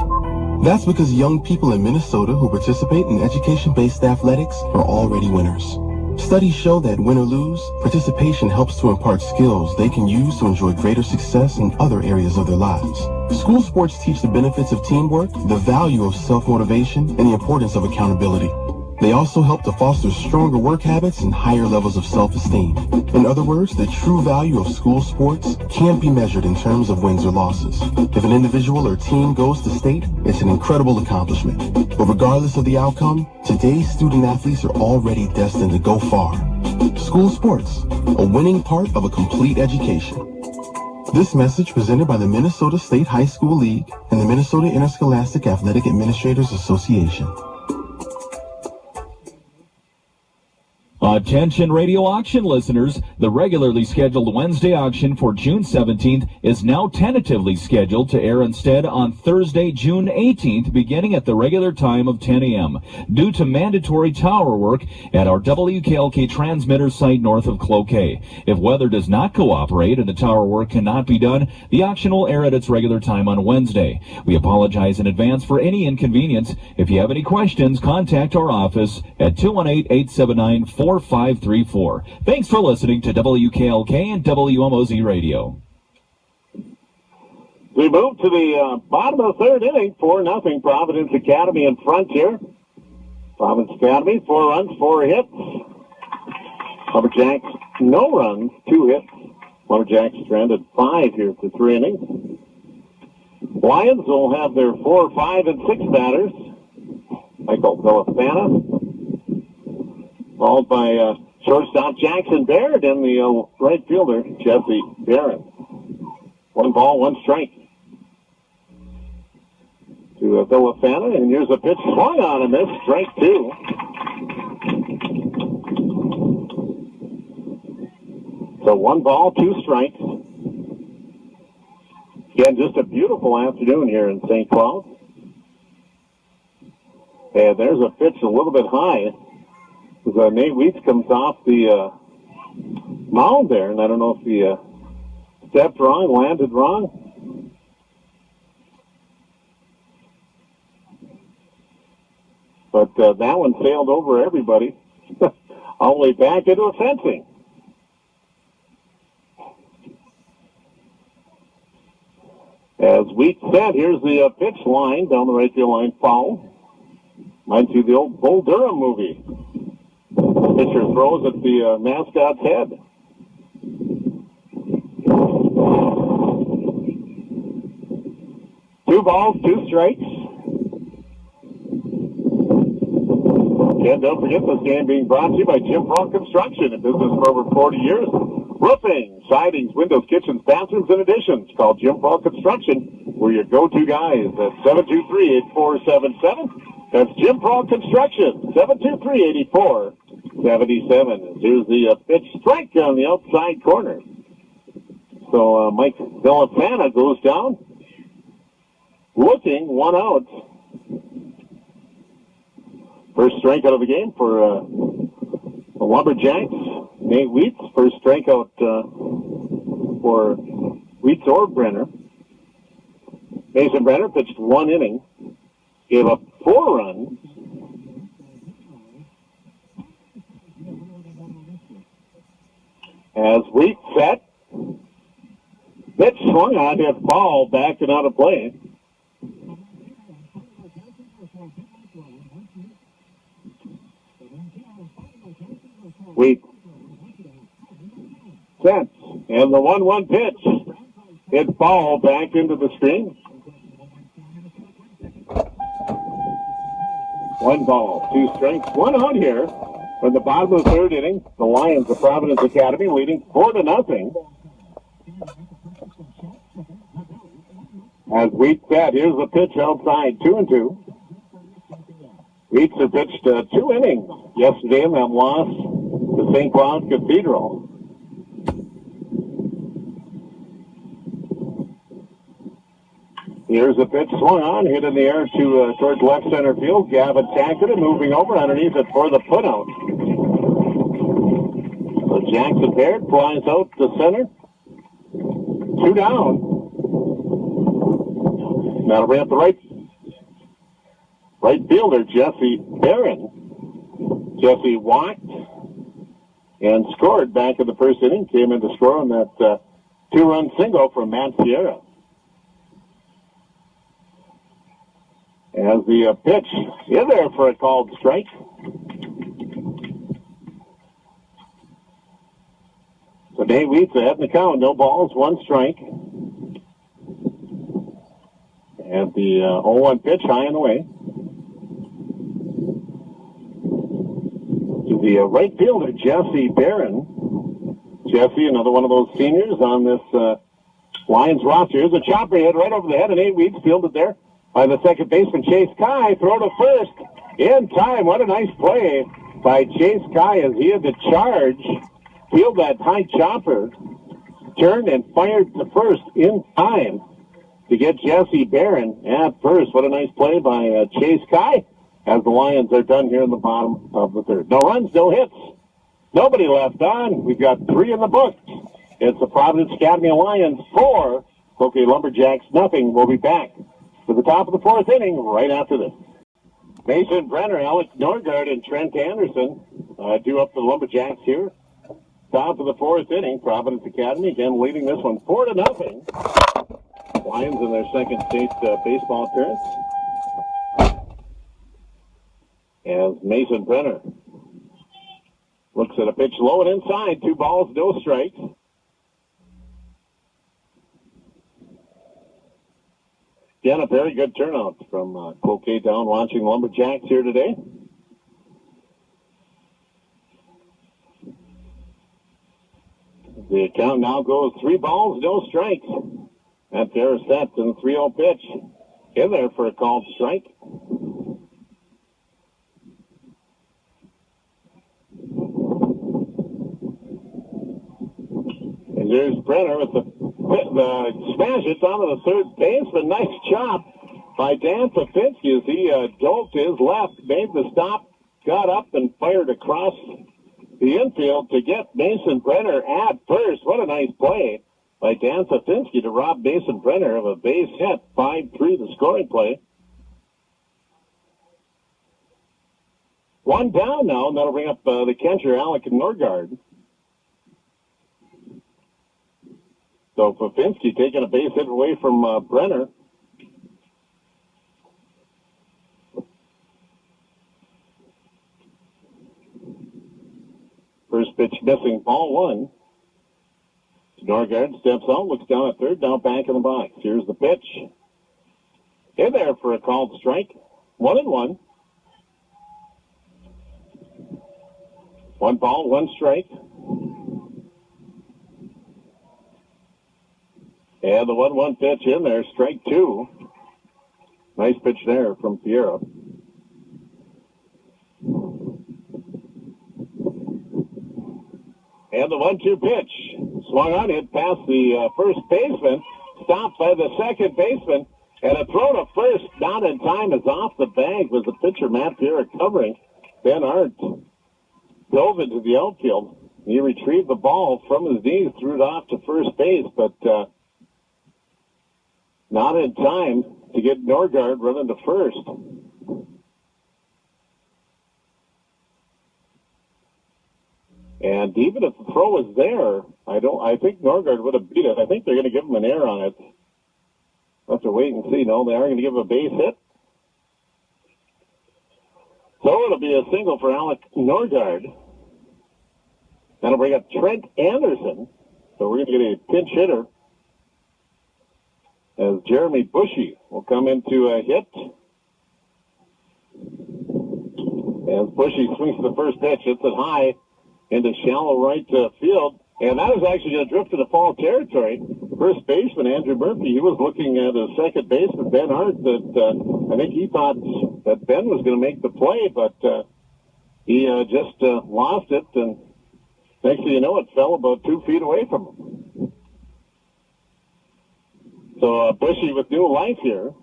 That's because young people in Minnesota who participate in education-based athletics are already winners. Studies show that win or lose, participation helps to impart skills they can use to enjoy greater success in other areas of their lives. School sports teach the benefits of teamwork, the value of self-motivation, and the importance of accountability. They also help to foster stronger work habits and higher levels of self-esteem. In other words, the true value of school sports can't be measured in terms of wins or losses. If an individual or team goes to state, it's an incredible accomplishment. But regardless of the outcome, today's student athletes are already destined to go far. School sports, a winning part of a complete education. This message presented by the Minnesota State High School League and the Minnesota Interscholastic Athletic Administrators Association. Attention radio auction listeners, the regularly scheduled Wednesday auction for June 17th is now tentatively scheduled to air instead on Thursday, June 18th, beginning at the regular time of 10 a.m. due to mandatory tower work at our WKLK transmitter site north of Cloquet. If weather does not cooperate and the tower work cannot be done, the auction will air at its regular time on Wednesday. We apologize in advance for any inconvenience. If you have any questions, contact our office at 218-879-4534. Thanks for listening to WKLK and WMOZ Radio. We move to the bottom of the third inning, 4-0 Providence Academy in front here. Providence Academy, 4 runs, 4 hits. Lumberjacks, no runs, 2 hits. Lumberjacks stranded 5 here for 3 innings. Lions will have their 4, 5, and 6 batters. Michael Villafana, followed by shortstop Jackson Baird and the right fielder Jesse Barron. 1 ball, 1 strike. 2 to Villafana, and here's a pitch swung on and missed, strike two. So 1 ball, 2 strikes. Again, just a beautiful afternoon here in St. Cloud. And there's a pitch a little bit high. Nate Weitz comes off the mound there, and I don't know if he stepped wrong, landed wrong. But that one sailed over everybody, all the way back into a fencing. As Weitz said, here's the pitch line down the right field line, foul. Reminds you of the old Bull Durham movie. Pitcher throws at the mascot's head. Two balls, 2 strikes. And don't forget this game being brought to you by Jim Brown Construction, in business for over 40 years. Roofing, sidings, windows, kitchens, bathrooms, and additions. Call Jim Brown Construction. We're your go-to guys at 723-8477. That's Jim Brown Construction, 723-8477. Here's the pitch strike on the outside corner. So Mike Villafana goes down. Looking, 1 out. First strikeout of the game for the Lumberjacks. Nate Weitz, first strikeout for Weitz or Brenner. Mason Brenner pitched 1 inning, gave up 4 runs. As Weitz set, pitch swung on, hit ball, back and out of play. Weitz set, and the 1-1 pitch hit ball back into the screen. 1 ball, 2 strikes, 1 out here from the bottom of the 3rd inning. The Lions of Providence Academy leading 4-0. As Weitz set, here's the pitch outside, 2-2. Weitz had pitched 2 innings yesterday in that loss to St. Cloud Cathedral. Here's a pitch swung on, hit in the air to towards left center field. Gavin tackled it, moving over underneath it for the putout. So Jackson Baird flies out to center. 2 down. That'll bring up the right fielder, Jesse Barron. Jesse walked and scored back in the 1st inning. Came in to score on that 2-run single from Matt Sierra. As the pitch in there for a called strike. So Nate Weitz ahead in the count. No balls, 1 strike. And the 0-1 pitch high and away. To the right fielder, Jesse Barron. Jesse, another one of those seniors on this Lions roster. Here's a chopper hit right over the head, and Nate Weitz fielded there by the second baseman, Chase Kai. Throw to first in time. What a nice play by Chase Kai as he had to charge, field that high chopper, turned and fired to first in time to get Jesse Barron at first. What a nice play by Chase Kai as the Lions are done here in the bottom of the 3rd. No runs, no hits. Nobody left on. We've got 3 in the books. It's the Providence Academy Lions 4, Cloquet Lumberjacks nothing. We'll be back to the top of the 4th inning right after this. Mason Brenner, Alex Norgard, and Trent Anderson due up for the Lumberjacks here. Top of the 4th inning, Providence Academy again leading this one 4-0. Lions in their 2nd state baseball appearance. As Mason Brenner looks at a pitch low and inside, 2 balls, no strikes. Again, a very good turnout from Cloquet down watching Lumberjacks here today. The count now goes 3 balls, no strikes. That fair set and the 3-0 pitch. in there for a called strike. And here's Brenner with the smash it down to the third baseman. Nice job by Dan Pafinski as he dove to his left, made the stop, got up and fired across the infield to get Mason Brenner at first. What a nice play by Dan Pafinski to rob Mason Brenner of a base hit. 5-3 the scoring play. One down now, and that'll bring up the catcher, Alec Norgard. So Pafinski taking a base hit away from Brenner. First pitch missing, ball one. Norgard steps out, looks down at third, now back in the box. Here's the pitch. In there for a called strike. 1-1. 1 ball, 1 strike. And the 1-1 pitch in there, strike 2. Nice pitch there from Fiera. And the 1-2 pitch. Swung on, hit past the first baseman. Stopped by the second baseman. And a throw to first, not in time, is off the bag with the pitcher, Matt Fiera, covering. Ben Arndt dove into the outfield. He retrieved the ball from his knees, threw it off to first base, but not in time to get Norgard running to first. And even if the throw was there, I think Norgard would have beat it. I think they're going to give him an error on it. We'll have to wait and see. No, they are going to give him a base hit. So it'll be a single for Alec Norgard. That'll bring up Trent Anderson. So we're going to get a pinch hitter as Jeremy Bushy will come into a hit. As Bushy swings the first pitch, hits it high into shallow right field. And that is actually going to drift to the foul territory. First baseman, Andrew Murphy, he was looking at his second baseman, Ben Hart, that I think he thought that Ben was going to make the play, but he just lost it, and next thing you know, it fell about 2 feet away from him. So Bushy with new life here.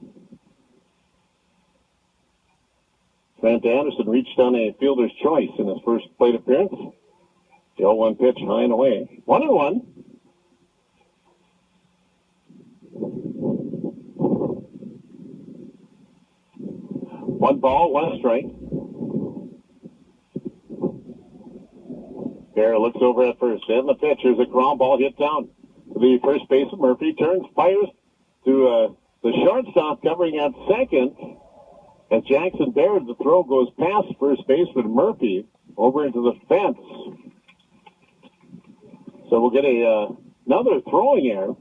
Trent Anderson reached on a fielder's choice in his first plate appearance. The 0-1 pitch high and away. 1-1. One ball, 1 strike. Bear looks over at first. And the pitch. Here's a ground ball hit down to the first baseman. Murphy turns, fires to the shortstop covering at second. As Jackson Baird, the throw goes past first baseman Murphy over into the fence. So we'll get another throwing error.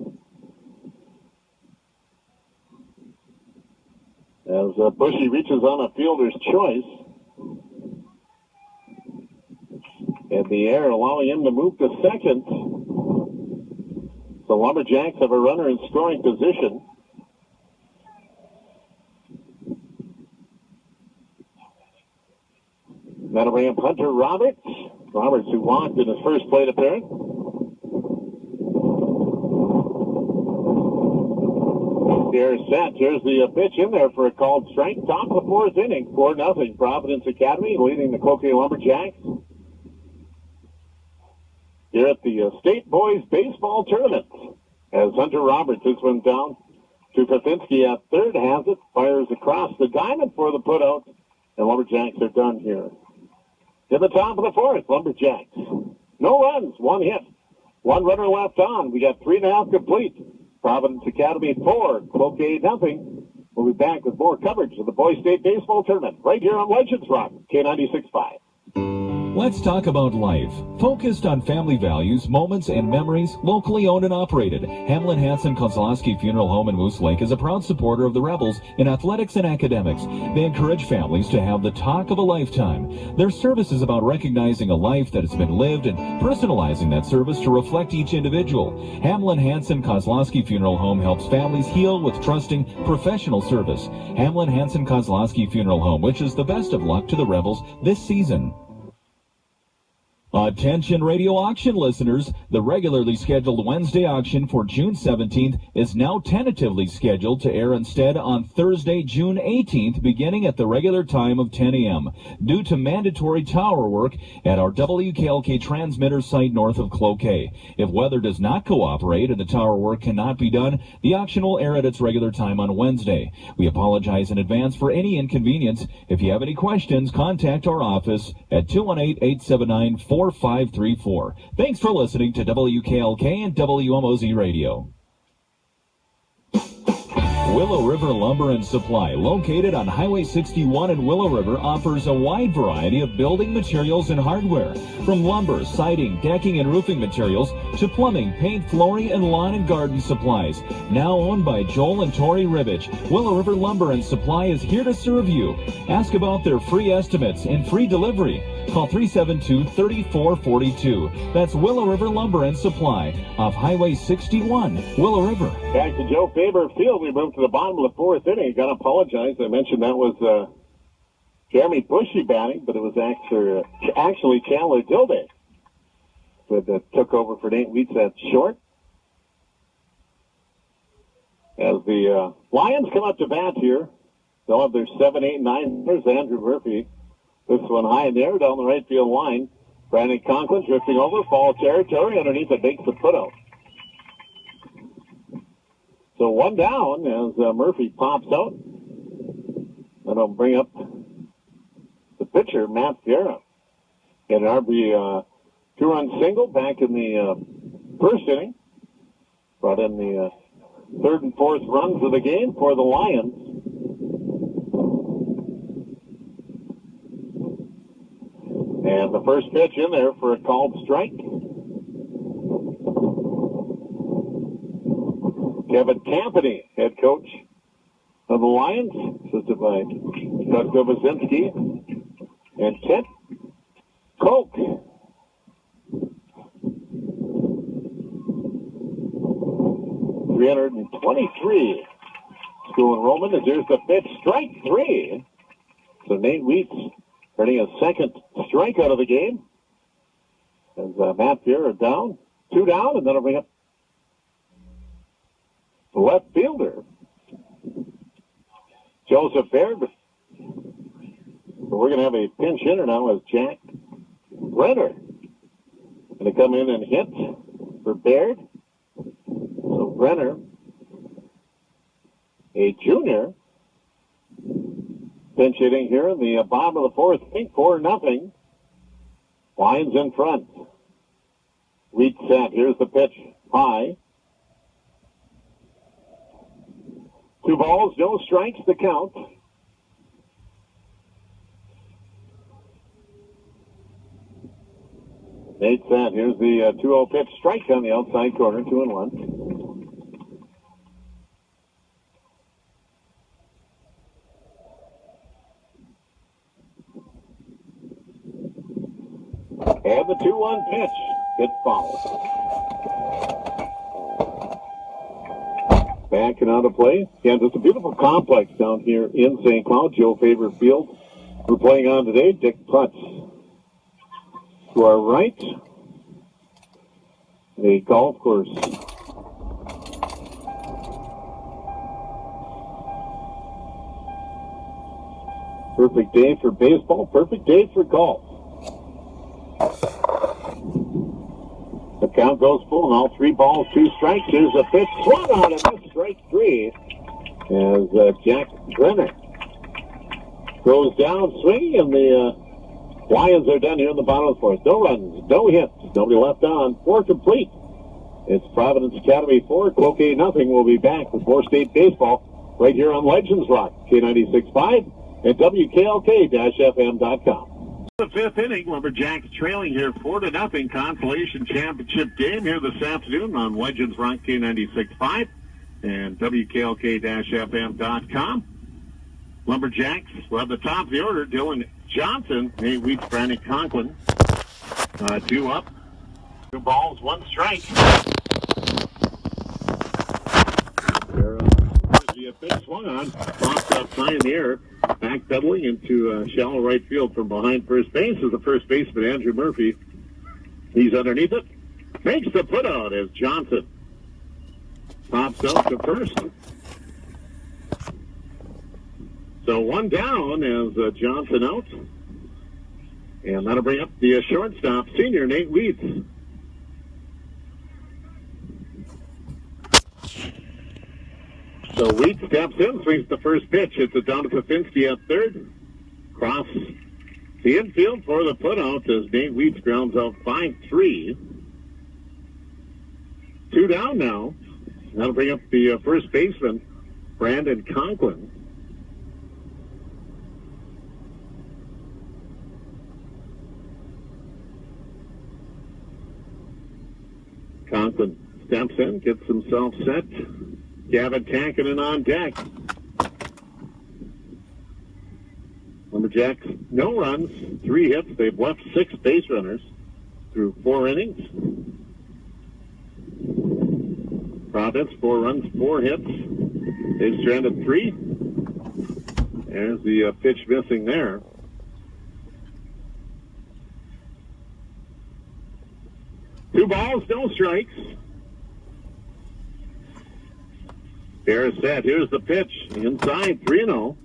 As Bushy reaches on a fielder's choice. And the error allowing him to move to second. The Lumberjacks have a runner in scoring position. That'll bring up Hunter Roberts. Roberts, who walked in his first plate appearance. Here's set. Here's the pitch in there for a called strike. Top of the 4th inning, 4-0. Providence Academy leading the Cloquet Lumberjacks here at the State Boys Baseball Tournament. As Hunter Roberts, this one down to Pafinski at third, has it, fires across the diamond for the putout, and Lumberjacks are done here. In the top of the 4th, Lumberjacks. No runs, 1 hit. 1 runner left on. We got 3.5 complete. Providence Academy 4, Cloquet 0. We'll be back with more coverage of the Boys State Baseball Tournament right here on Legends Rock, K96.5. Let's talk about life. Focused on family values, moments, and memories, locally owned and operated, Hamlin Hansen Kozlowski Funeral Home in Moose Lake is a proud supporter of the Rebels in athletics and academics. They encourage families to have the talk of a lifetime. Their service is about recognizing a life that has been lived and personalizing that service to reflect each individual. Hamlin Hansen Kozlowski Funeral Home helps families heal with trusting professional service. Hamlin Hansen Kozlowski Funeral Home wishes the best of luck to the Rebels this season. Attention radio auction listeners, the regularly scheduled Wednesday auction for June 17th is now tentatively scheduled to air instead on Thursday, June 18th, beginning at the regular time of 10 a.m. due to mandatory tower work at our WKLK transmitter site north of Cloquet. If weather does not cooperate and the tower work cannot be done, the auction will air at its regular time on Wednesday. We apologize in advance for any inconvenience. If you have any questions, contact our office at 218-879-4534. Thanks for listening to WKLK and WMOZ Radio. Willow River Lumber and Supply, located on Highway 61 in Willow River, offers a wide variety of building materials and hardware, from lumber, siding, decking, and roofing materials to plumbing, paint, flooring, and lawn and garden supplies. Now owned by Joel and Tori Ribbich, Willow River Lumber and Supply is here to serve you. Ask about their free estimates and free delivery. Call 372-3442. That's Willow River Lumber and Supply off Highway 61, Willow River. Back to Joe Faber Field. We moved to the bottom of the fourth inning. Got to apologize. I mentioned that was Jeremy Bushy batting, but it was actually Chandler Dilday that took over for Nate Weitz at short. As the Lions come up to bat here, they'll have their 7, 8, 9. There's Andrew Murphy. This one high in the air down the right field line. Brandon Conklin drifting over, foul territory. Underneath it makes the put out. So one down as Murphy pops out. And I'll bring up the pitcher, Matt Fiera. An RB two-run single back in the first inning. Brought in the third and fourth runs of the game for the Lions. And the first pitch in there for a called strike. Kevin Campany, head coach of the Lions, assisted by Doug Dobazinski and Kent Koch. 323 school enrollment. As here's the pitch, strike 3. So Nate Weitz earning a second strikeout of the game. As Matt Fiera down, 2 down, and then it'll bring up the left fielder, Joseph Baird. We're going to have a pinch hitter now as Jack Brenner going to come in and hit for Baird. So Brenner, a junior, pinch hitting here in the bottom of the fourth inning, 4-0. Lions in front. Reed set. Here's the pitch. High. 2 balls, no strikes, the count. Nate set. Here's the 2-0 pitch. Strike on the outside corner, 2-1. And the 2-1 pitch. Hit foul. Back and out of play. Again, it's a beautiful complex down here in St. Cloud. Joe Faber Field. We're playing on today. Dick Putz to our right. The golf course. Perfect day for baseball. Perfect day for golf. The count goes full, and all 3 balls, 2 strikes. Here's a pitch, swung on, and that's strike 3. As Jack Brenner goes down swinging, and the Lions are done here in the bottom of the fourth. No runs, no hits, nobody left on. 4 complete. It's Providence Academy 4, Cloquet nothing. We'll be back with more state baseball right here on Legends Rock, K96.5 and WKLK-FM.com. the fifth inning. Lumberjacks trailing here 4-0. Consolation championship game here this afternoon on Legends Rock K96.5 and WKLK-FM.com. Lumberjacks will have the top of the order. Dylan Johnson, Nate Weeds, Brandon Conklin. 2 up. 2 balls, 1 strike. The pitch swung on, popped up high in the air, backpedaling into shallow right field from behind first base is the first baseman, Andrew Murphy. He's underneath it, makes the put out as Johnson pops up to first. So 1 down as Johnson out, and that'll bring up the shortstop, senior Nate Weeds. So Wheat steps in, swings the first pitch. It's a down to Pafinski at third. Cross the infield for the putout as Nate Wheats grounds out 5-3. 2 down now. That'll bring up the first baseman, Brandon Conklin. Conklin steps in, gets himself set. Gavin Tankinen on deck. Lumberjacks, no runs, 3 hits. They've left 6 base runners through 4 innings. Providence, 4 runs, 4 hits. They've stranded 3. There's the pitch missing there. Two balls, no strikes. Fair set. Here's the pitch. Inside, 3-0.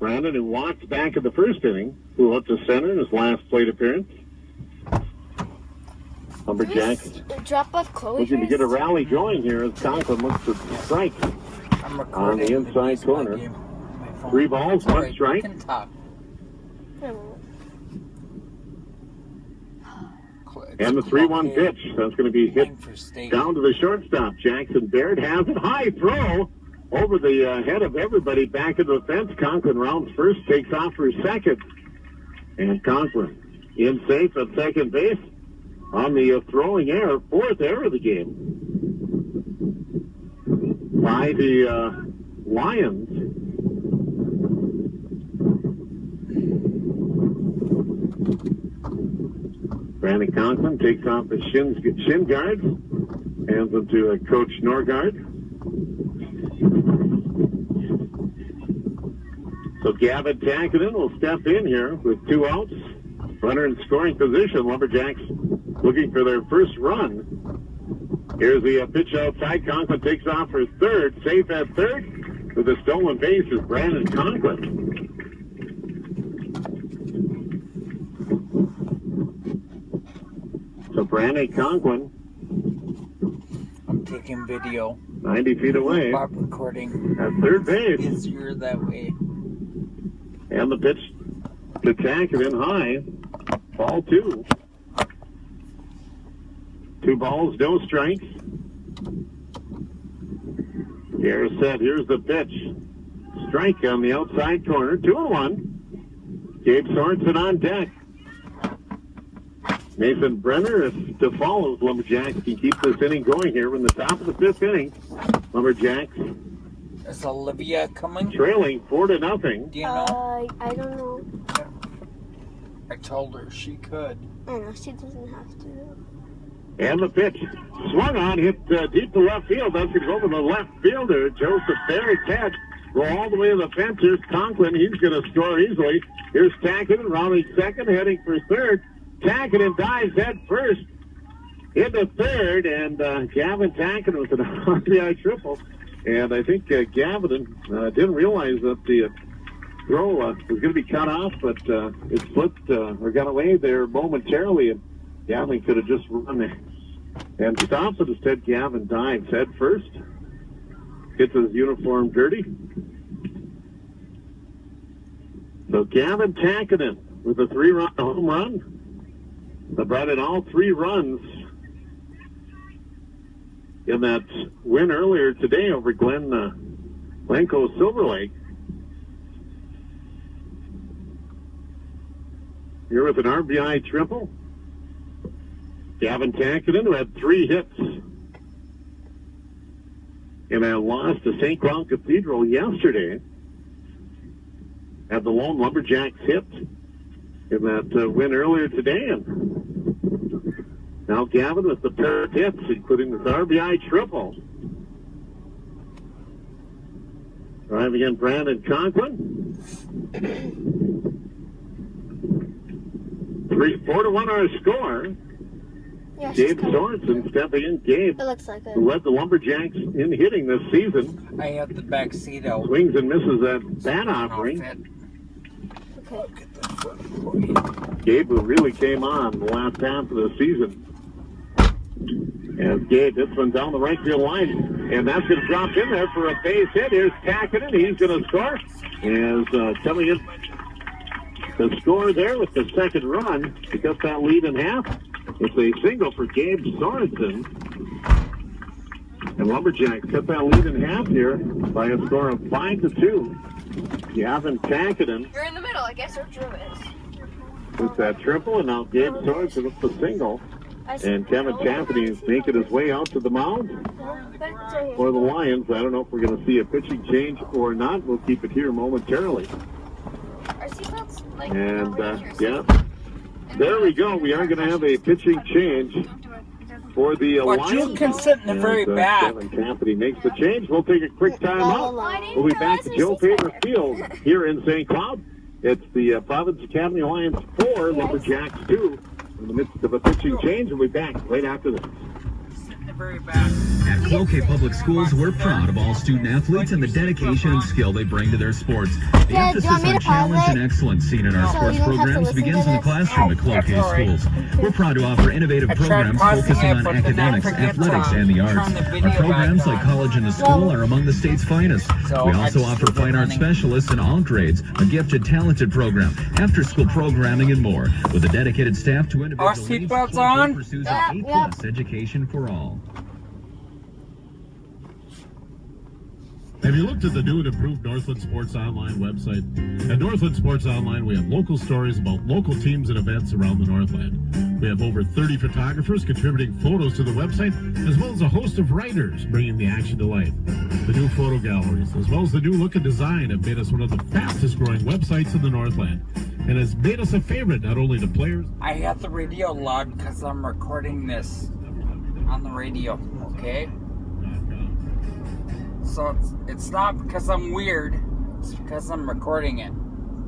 Brandon, who walked back in the first inning, flew up to center in his last plate appearance. Lumberjacks drop off closures. looking to get a rally going here as Conklin looks to strike on the inside corner. 3 balls, 1 strike. And the 3-1 pitch. That's going to be hit down to the shortstop. Jackson Baird has it. High throw over the head of everybody back into the fence. Conklin rounds first, takes off for second. And Conklin in safe at second base on the throwing error. 4th error of the game by the Lions. Brandon Conklin takes off the shin guards, hands them to Coach Norgard. So Gavin Tankinen will step in here with 2 outs. Runner in scoring position. Lumberjacks looking for their first run. Here's the pitch outside. Conklin takes off for third. Safe at third with a stolen base is Brandon Conklin. So Brandon Conklin. I'm taking video. 90 feet away. Stop recording. At third base. Easier that way. And the pitch to Tankinen high. Ball 2. 2 balls, no strikes. Here set. Here's the pitch. Strike on the outside corner. 2-1. Gabe Sorensen on deck. Nathan Brenner, if to follow, Lumberjacks can keep this inning going here. We're in the top of the 5th inning. Lumberjacks is Olivia coming? Trailing 4-0. Do you know? I don't know. I told her she could. I know, she doesn't have to. And the pitch swung on, hit deep to left field. That's going to go to the left fielder, Joseph Berry. Catch. Go all the way to the fence. Here's Conklin. He's going to score easily. Here's Tankinen rounding second, heading for third. Tankinen dives head first into third, and Gavin Tankinen with an RBI triple. And I think Gavin didn't realize that the throw was going to be cut off, but it slipped or got away there momentarily, and Gavin could have just run there and stopped it. Instead, Gavin dives head first, gets his uniform dirty. So Gavin Tankinen with a 3-run home run. They brought in all 3 runs in that win earlier today over Glencoe Silver Lake. here with an RBI triple. Gavin Tankinen, who had 3 hits in a loss to St. Cloud Cathedral yesterday, had the lone Lumberjacks hit in that win earlier today. And now Gavin with the pair of hits, including this RBI triple. Driving in Brandon Conklin. 4-1 our score. Yeah, Gabe Sorensen stepping in. Gabe, it looks like it. who led the Lumberjacks in hitting this season. I have the back seat out. Swings and misses that bat offering. Okay. Gabe, who really came on the last half of the season. As Gabe, this one down the right field line. And that's going to drop in there for a base hit. Here's Tackett. He's going to score. As coming in to score there with the second run to cut that lead in half. It's a single for Gabe Sorensen. And Lumberjacks cut that lead in half here by a score of 5-2. Gavin Tackett You're in the middle, I guess, or Drew is. with that triple, and now Gabe Sorensen with the single. And Kevin Chaffee is making his way out to the mound for the Lions. I don't know if we're going to see a pitching change or not. We'll keep it here momentarily. And, yeah, there we go. We are going to have a pitching change for the Lions. You can sit in the very back. Kevin Chaffee makes the change. We'll take a quick time out. We'll be back to Joe Faber Field here in St. Cloud. It's the Providence Academy Lions 4, Lumberjacks 2. In the midst of a pitching change, and we'll be back right after this. At Cloquet Public Schools, we're proud of all student athletes and the dedication and skill they bring to their sports. The emphasis on challenge and excellence seen in our sports programs begins in the classroom at Cloquet Schools. We're proud to offer innovative programs focusing on academics, athletics, and the arts. Our programs like College in the School are among the state's finest. We also offer fine art specialists in all grades, a gifted, talented program, after-school programming, and more. With a dedicated staff to individual needs, Cloquet pursues an A+ education for all. Have you looked at the new and improved Northland Sports Online website? At Northland Sports Online, we have local stories about local teams and events around the Northland. We have over 30 photographers contributing photos to the website, as well as a host of writers bringing the action to life. The new photo galleries, as well as the new look and design, have made us one of the fastest growing websites in the Northland, and has made us a favorite not only to players. I have the radio loud because I'm recording this on the radio, okay? So it's not because I'm weird, it's because I'm recording it.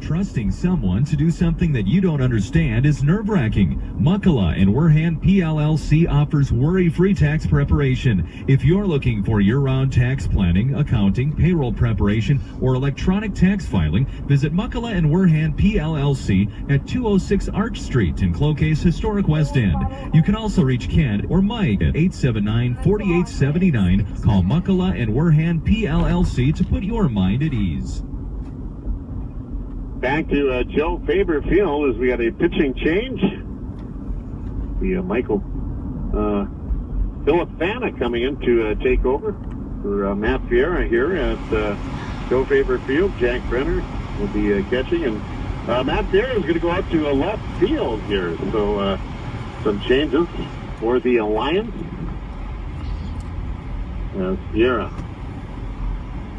Trusting someone to do something that you don't understand is nerve-wracking. Muckala and Werhan PLLC offers worry-free tax preparation. If you're looking for year-round tax planning, accounting, payroll preparation, or electronic tax filing, visit Muckala and Werhan PLLC at 206 Arch Street in Cloquet's historic West End. You can also reach Ken or Mike at 879-4879. Call Muckala and Werhan PLLC to put your mind at ease. Back to Joe Faber Field as we had a pitching change. The Michael Filipana coming in to take over for Matt Vieira here at Joe Faber Field. Jack Brenner will be catching, and Matt Vieira is going to go out to left field here. So some changes for the Lions. Vieira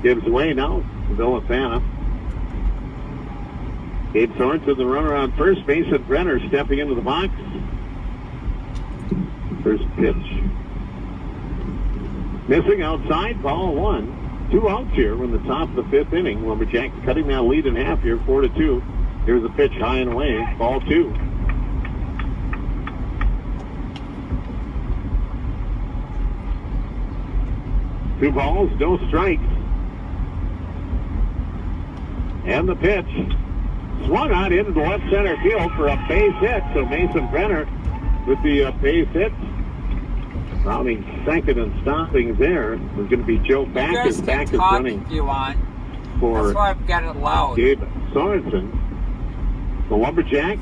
gives away now to Filipana. Gabe Sorensen, the runner on first base, and Brenner stepping into the box. First pitch. Missing outside, ball 1. 2 outs here in the top of the 5th inning. Lumberjacks cutting that lead in half here, 4-2. Here's a pitch high and away, ball 2. Two balls, no strikes. And the pitch. Swung out into the left center field for a base hit. So Mason Brenner with the base hit. Rounding second and stopping there was going to be Joe Backus. Backus running if you want. For that's why I've got it loud. Gabe Sorensen. The Lumberjacks.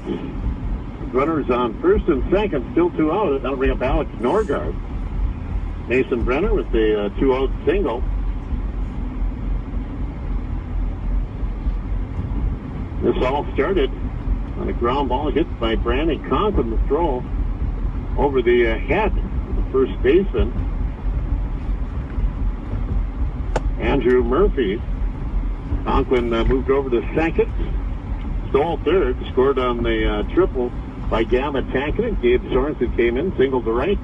Runners on first and second, still 2 out. That'll bring up Alex Norgard. Mason Brenner with the 2-out single. This all started on a ground ball hit by Brandon Conklin. The throw over the head of the first baseman, Andrew Murphy. Conklin moved over to second, stole third, scored on the triple by Gavin Tankanen. Gabe Sorensen came in, singled to right.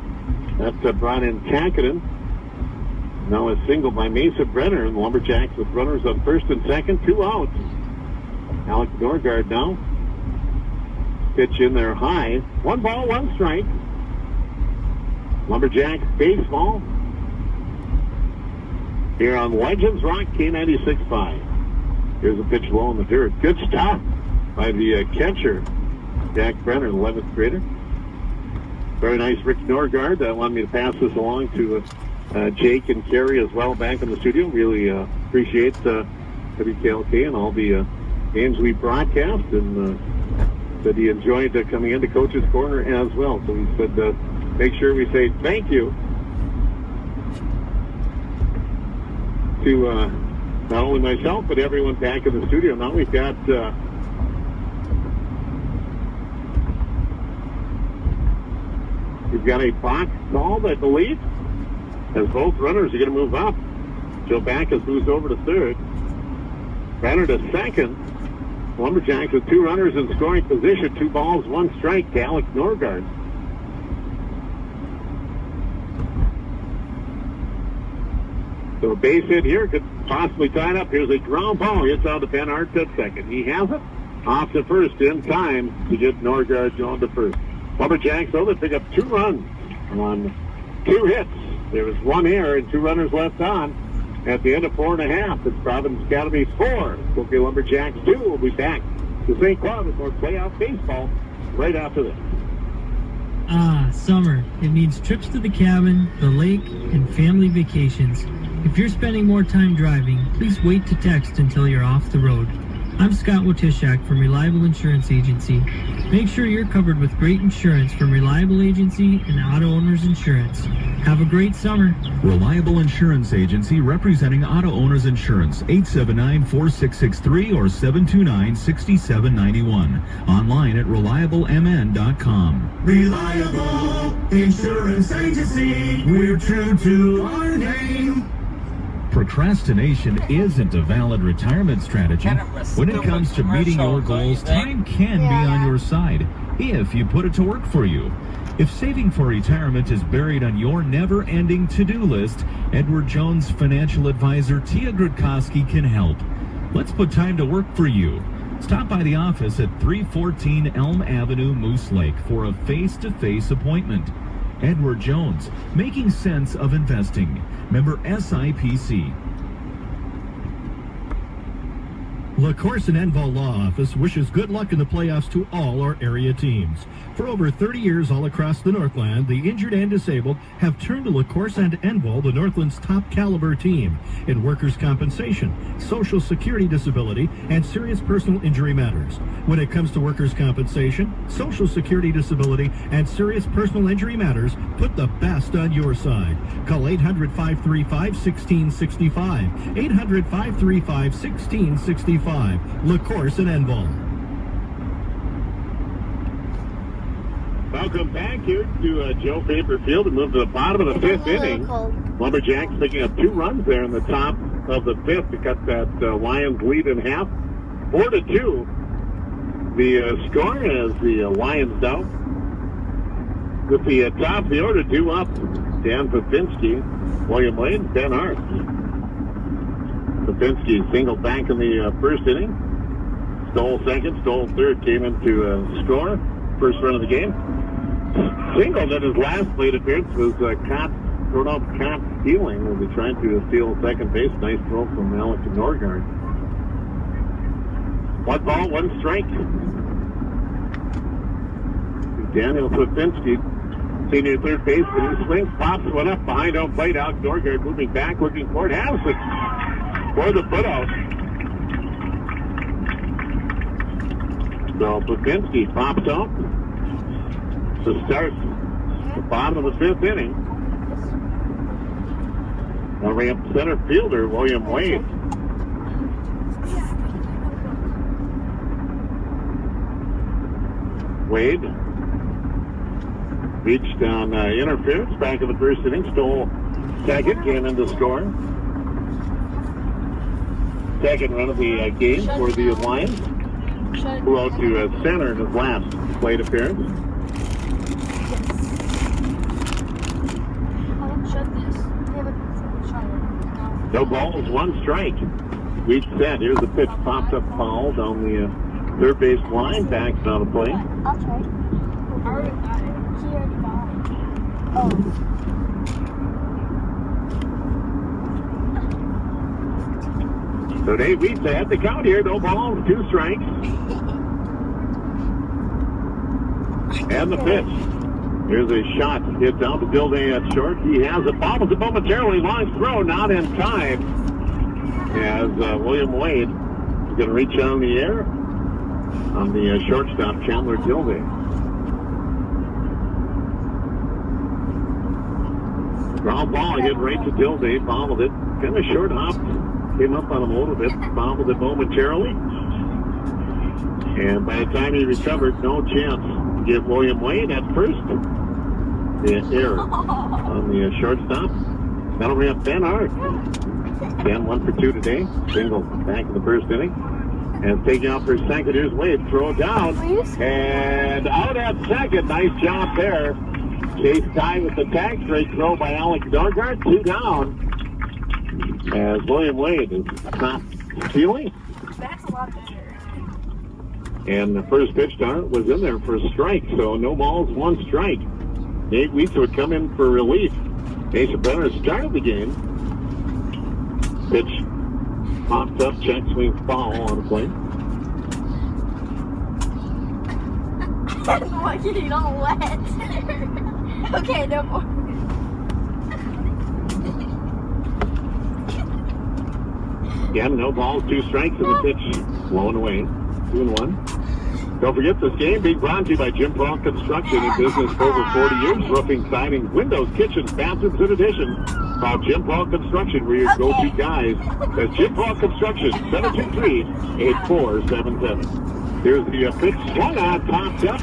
That brought in Tankanen. Now a single by Mesa Brenner, and the Lumberjacks with runners on first and second, 2 outs. Alex Norgard now. Pitch in there high. 1 ball, 1 strike. Lumberjacks baseball here on Legends Rock K96.5. Here's a pitch low in the dirt. Good stop by the catcher, Jack Brenner, 11th grader. Very nice, Rick Norgard. That wanted me to pass this along to Jake and Carrie as well back in the studio. Really appreciate WKLK and all the games we broadcast, and said he enjoyed coming into Coach's Corner as well. So he said make sure we say thank you to not only myself but everyone back in the studio. Now we've got a box called, I believe, as both runners are going to move up. Joe Backus moves over to third. Brenner to second. Lumberjacks with 2 runners in scoring position. 2 balls, 1 strike to Alex Norgard. So a base hit here could possibly tie it up. Here's a ground ball. Hits out to Ben Arts at second. He has it. Off to first in time to get Norgard on to first. Lumberjacks, though, they pick up 2 runs on 2 hits. There was 1 error and 2 runners left on at the end of 4.5. It's Providence Academy 4. Cloquet Lumberjacks 2. We'll be back to St. Cloud with more playoff baseball right after this. Ah, summer. It means trips to the cabin, the lake, and family vacations. If you're spending more time driving, please wait to text until you're off the road. I'm Scott Wotishak from Reliable Insurance Agency. Make sure you're covered with great insurance from Reliable Agency and Auto Owners Insurance. Have a great summer. Reliable Insurance Agency, representing Auto Owners Insurance, 879-4663 or 729-6791. Online at reliablemn.com. Reliable Insurance Agency. We're true to our name. Procrastination isn't a valid retirement strategy. When it comes to meeting your goals, time can be on your side if you put it to work for you. If saving for retirement is buried on your never-ending to-do list, Edward Jones financial advisor Tia Grudkowski can help. Let's put time to work for you. Stop by the office at 314 Elm Avenue, Moose Lake for a face-to-face appointment. Edward Jones, making sense of investing. Member SIPC. LaCourse and Enval Law Office wishes good luck in the playoffs to all our area teams. For over 30 years all across the Northland, the injured and disabled have turned to LaCourse and Enval, the Northland's top caliber team, in workers' compensation, social security disability, and serious personal injury matters. When it comes to workers' compensation, social security disability, and serious personal injury matters, put the best on your side. Call 800-535-1665. 800-535-1665. LaCourse and Enval. Welcome back here to Joe Faber Field and move to the bottom of the 5th inning. Lumberjacks picking up 2 runs there in the top of the 5th to cut that Lions lead in half. 4-2. The score as the Lions down. With the top of the order, 2 up. Dan Popinski, William Lane, Ben Hart. Popinski singled back in the first inning. Stole second, stole third, came in to score. First run of the game. Singled at his last plate appearance was Cott, thrown out Cott stealing. We'll be trying to steal second base. Nice throw from Alex Norgard. 1 ball, 1 strike. Daniel Popinski, senior third baseman, he swings, pops one up behind home plate. Alex Norgard moving back, looking for it. Has it for the put-out. So Popinski pops out to start the bottom of the 5th inning. Warming up center fielder William Wade. Wade reached on interference back in the first inning, stole second, came in to score. Second run of the game for the Lions, who out to center in his last plate appearance. No balls, one strike. Weed set. Here's the pitch, popped up foul down the third base line, backs out of play. I'll try. I already got it. He already got it. Oh. So Dave Weeds had the count here. No balls, two strikes. And the pitch. Here's a shot. Hit down to Dilday at short. He has it. Bobbles it momentarily. Long throw, not in time. As William Wade is going to reach on the air on the shortstop, Chandler Dilday. Ground ball hit right to Dilday. Bobbled it. Kind of short hopped. Came up on him a little bit. Bobbled it momentarily. And by the time he recovered, no chance to give William Wade at first. The error on the shortstop. That'll bring up Ben Hart. Ben 1 for 2 today. Single back in the first inning. And taking out for second, here's Wade. Throw down. And out at second. Nice job there. Chase Ty with the tag. Straight throw by Alec Norgard. 2 down. As William Wade is not stealing. That's a lot better. And the first pitch to Hart was in there for a strike. So no balls, one strike. Nate Weeks would come in for relief. Mason Brenner started the game. Pitch popped up, check swing foul on the plate. Why did you not wet? Okay, no more. Again, no balls, 2 strikes, and the pitch blown away. 2-1. Don't forget this game being brought to you by Jim Paul Construction, in business for over 40 years. Roofing, siding, windows, kitchens, bathrooms, in addition. Call Jim Paul Construction. We're your go-to guys. That's Jim Paul Construction, 723-8477. Here's the pitch. Swung on, popped up.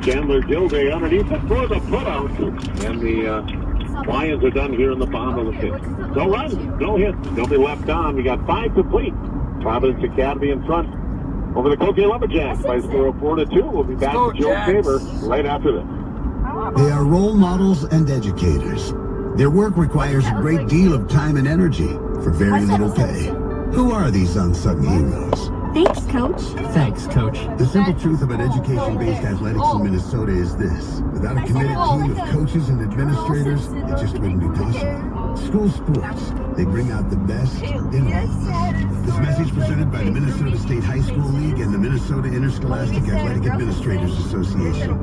Chandler Dilday underneath it for the putout. And the Lions are done here in the bottom of the fifth. No runs, no hits, nobody left on. We got 5 complete. Providence Academy in front over the Cloquet Lumberjacks by score of 4-2. We'll be back with Joe Faber right after this. They are role models and educators. Their work requires a great deal of time and energy for very little pay. Who are these unsung heroes? Thanks, Coach. Thanks, Coach. The simple truth about education-based athletics in Minnesota is this. Without a committed team of coaches and administrators, it just wouldn't be possible. School sports, they bring out the best in all of us. This message presented by the Minnesota State High School League and the Minnesota Interscholastic Athletic Administrators Association.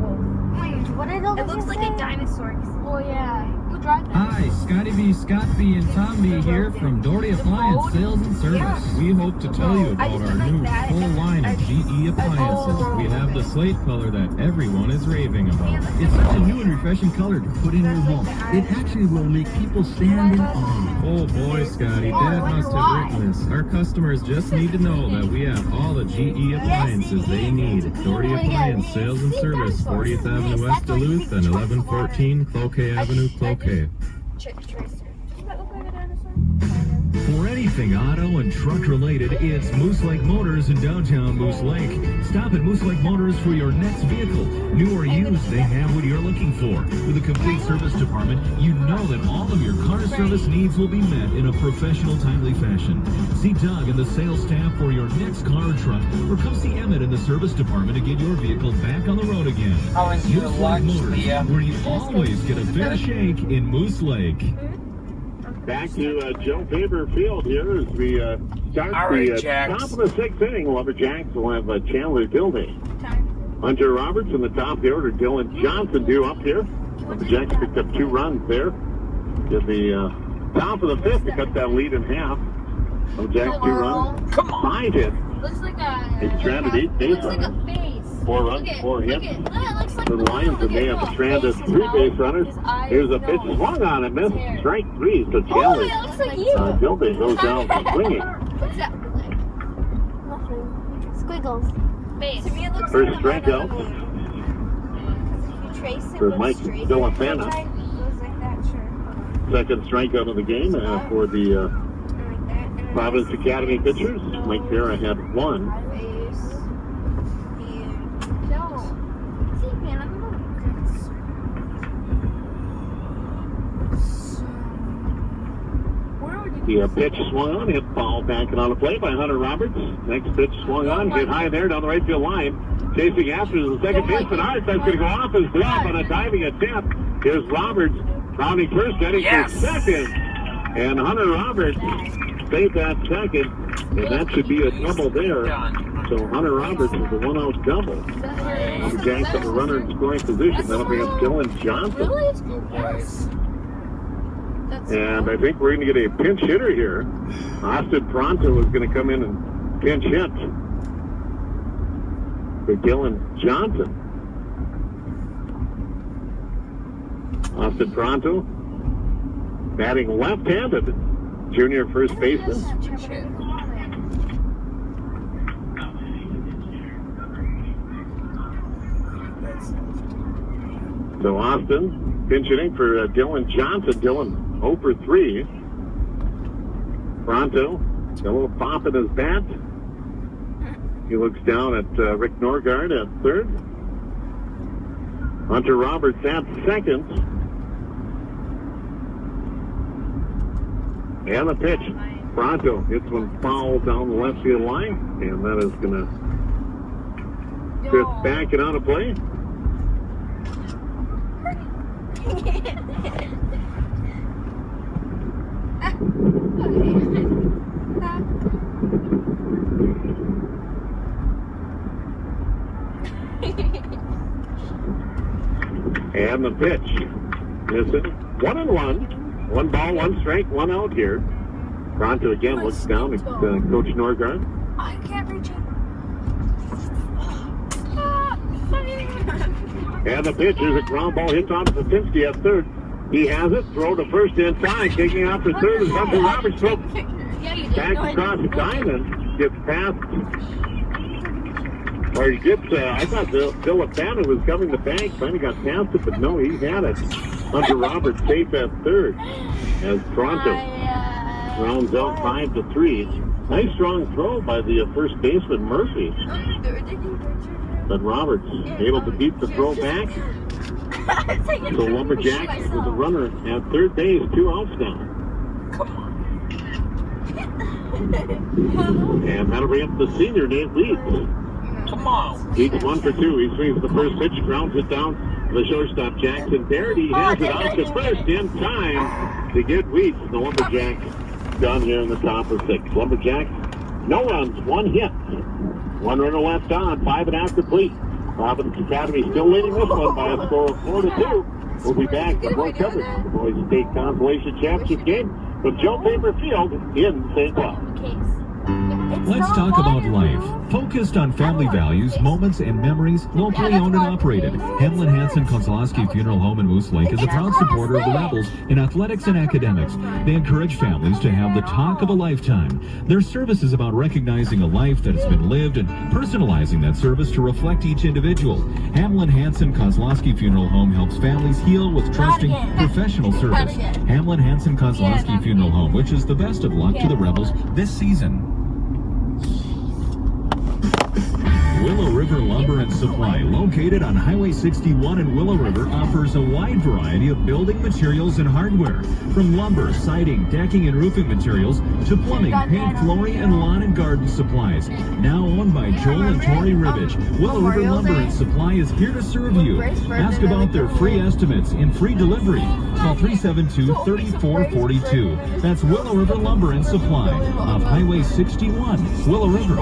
What are those? It looks like a dinosaur. Oh, yeah. Who drive that? Hi, Scotty B, Scott B, and Tom B here from Doherty Appliance Sales and Service. We hope to tell you about our new full line of GE appliances. We have the slate color that everyone is raving about. It's such a new and refreshing color to put in your home. It actually will make people stand in awe. Oh boy, Scotty, Dad must have written this. Our customers just need to know that we have all the GE appliances they need. Doherty Appliance Sales and Service, 40th Avenue West Duluth and 1114 Cloquet Avenue, Cloquet. For anything auto and truck related, it's Moose Lake Motors in downtown Moose Lake. Stop at Moose Lake Motors for your next vehicle. New or used, they have what you're looking for. With a complete service department, you know that all of your car service needs will be met in a professional, timely fashion. See Doug and the sales staff for your next car or truck, or come see Emmett in the service department to get your vehicle back on the road again. How is your Moose Lake lunch, Motors, Leah? where you always get a fair shake in Moose Lake. Back to Joe Faber Field here as we start the top of the 6th inning. Lumberjacks will have Chandler Dilday. Hunter Roberts in the top of the order. Dylan Johnson due up here. Lumberjacks picked up 2 runs there. At the top of the 5th to cut that lead in half. Lumberjacks 2 runs. 5 hits. Looks like a... They stranded 8 base runners. 4 runs, 4 hits. The Lions and they have stranded 3 base runners. Here's a pitch swung on and missed. Strike 3. So Chandler Dilday goes down swinging. What's that? Nothing. Squiggles. Base. To me it looks First like strikeout for Mike Villafana. Second strikeout of the game for the Providence Academy pitchers. Mike Vera had one. The pitch swung on, hit foul back and on the play by Hunter Roberts. Next pitch swung on, hit high there down the right field line. Chasing after the second baseman, Hart. That's going to go off his glove on a diving attempt. Here's Roberts, rounding first, heading for second. And Hunter Roberts saved that second, and that should be a double there. So Hunter Roberts is a one-out double. Lumberjacks have a runner in scoring position. That'll bring up Dylan Johnson. And I think we're going to get a pinch hitter here. Austin Pronto is going to come in and pinch hit for Dylan Johnson. Austin Pronto, batting left-handed, junior first baseman. So Austin pinch hitting for Dylan Johnson. Dylan 0 for 3. Pronto, got a little pop in his bat. He looks down at Rick Norgard at third. Hunter Roberts at second. And the pitch. Pronto hits one foul down the left field line. And that is going to fit back and out of play. And the pitch. Missing. 1-1. 1 ball, 1 strike, 1 out here. Pronto again looks down at Coach Norgard. I can't reach it. And the pitch is a ground ball hit on Popinski at third. He has it. Throw to first inside. Taking out for third is Hunter Roberts. Back across the diamond. Gets past. Or he gets, I thought Villafana was coming the bank. Finally got past it, but no, he had it. Hunter Roberts safe at third as Pronto rounds out 5-3. Nice strong throw by the first baseman Murphy. But Roberts able to beat the throw back. So Lumberjacks with a runner at third base, 2 outs now. And that'll bring up the senior, Nate Leeds. Come on. He's 1 for 2. He swings the first pitch, grounds it down to the shortstop, Jackson Baird. He has it out to first in time to get Weeds. The Lumberjacks done here in the top of 6. Lumberjacks, no runs, 1 hit. 1 runner left on, 5.5 complete. Providence Academy still leading this one by a score of 4-2. We'll be back with more coverage of the Boys State Consolation Championship game from Joe Faber Field in St. Cloud. Let's talk about life. Focused on family values, moments, and memories, locally owned and operated. Hamlin Hansen Kozlowski Funeral Home in Moose Lake is a proud supporter of the Rebels in athletics and academics. They encourage families to have the talk of a lifetime. Their service is about recognizing a life that has been lived and personalizing that service to reflect each individual. Hamlin Hansen Kozlowski Funeral Home helps families heal with trusting professional service. Hamlin Hansen Kozlowski Funeral Home wishes the best of luck to the Rebels this season. Willow River Lumber and Supply, located on Highway 61 in Willow River, offers a wide variety of building materials and hardware, from lumber, siding, decking, and roofing materials to plumbing, paint, flooring, and lawn and garden supplies. Now owned by Joel and Tori Ribbage, Willow River Lumber and Supply is here to serve you. Ask about their free estimates and free delivery. Call 372-3442. That's Willow River Lumber and Supply off Highway 61, Willow River.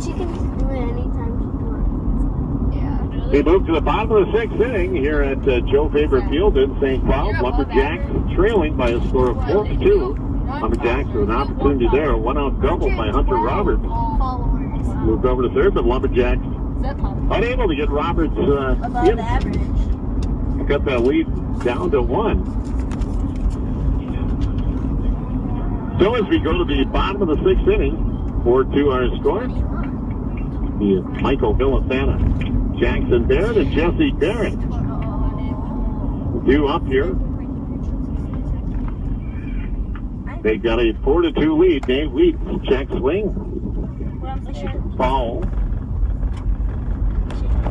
She can do it anytime she wants. Yeah. We move to the bottom of the 6th inning here at Joe Faber Field in St. Cloud. Lumberjacks trailing by a score of 4-2. Lumberjacks with an opportunity there. A 1-out double by Hunter Roberts. Moved over to third, but Lumberjacks unable to get Roberts in. Cut that lead down to 1. So as we go to the bottom of the 6th inning, 4-2 our score. The Michael Villafana, Jackson Barrett, and Jesse Barrett. Due up here. They got a 4-2 lead. Dave Wheat, check swing. Foul.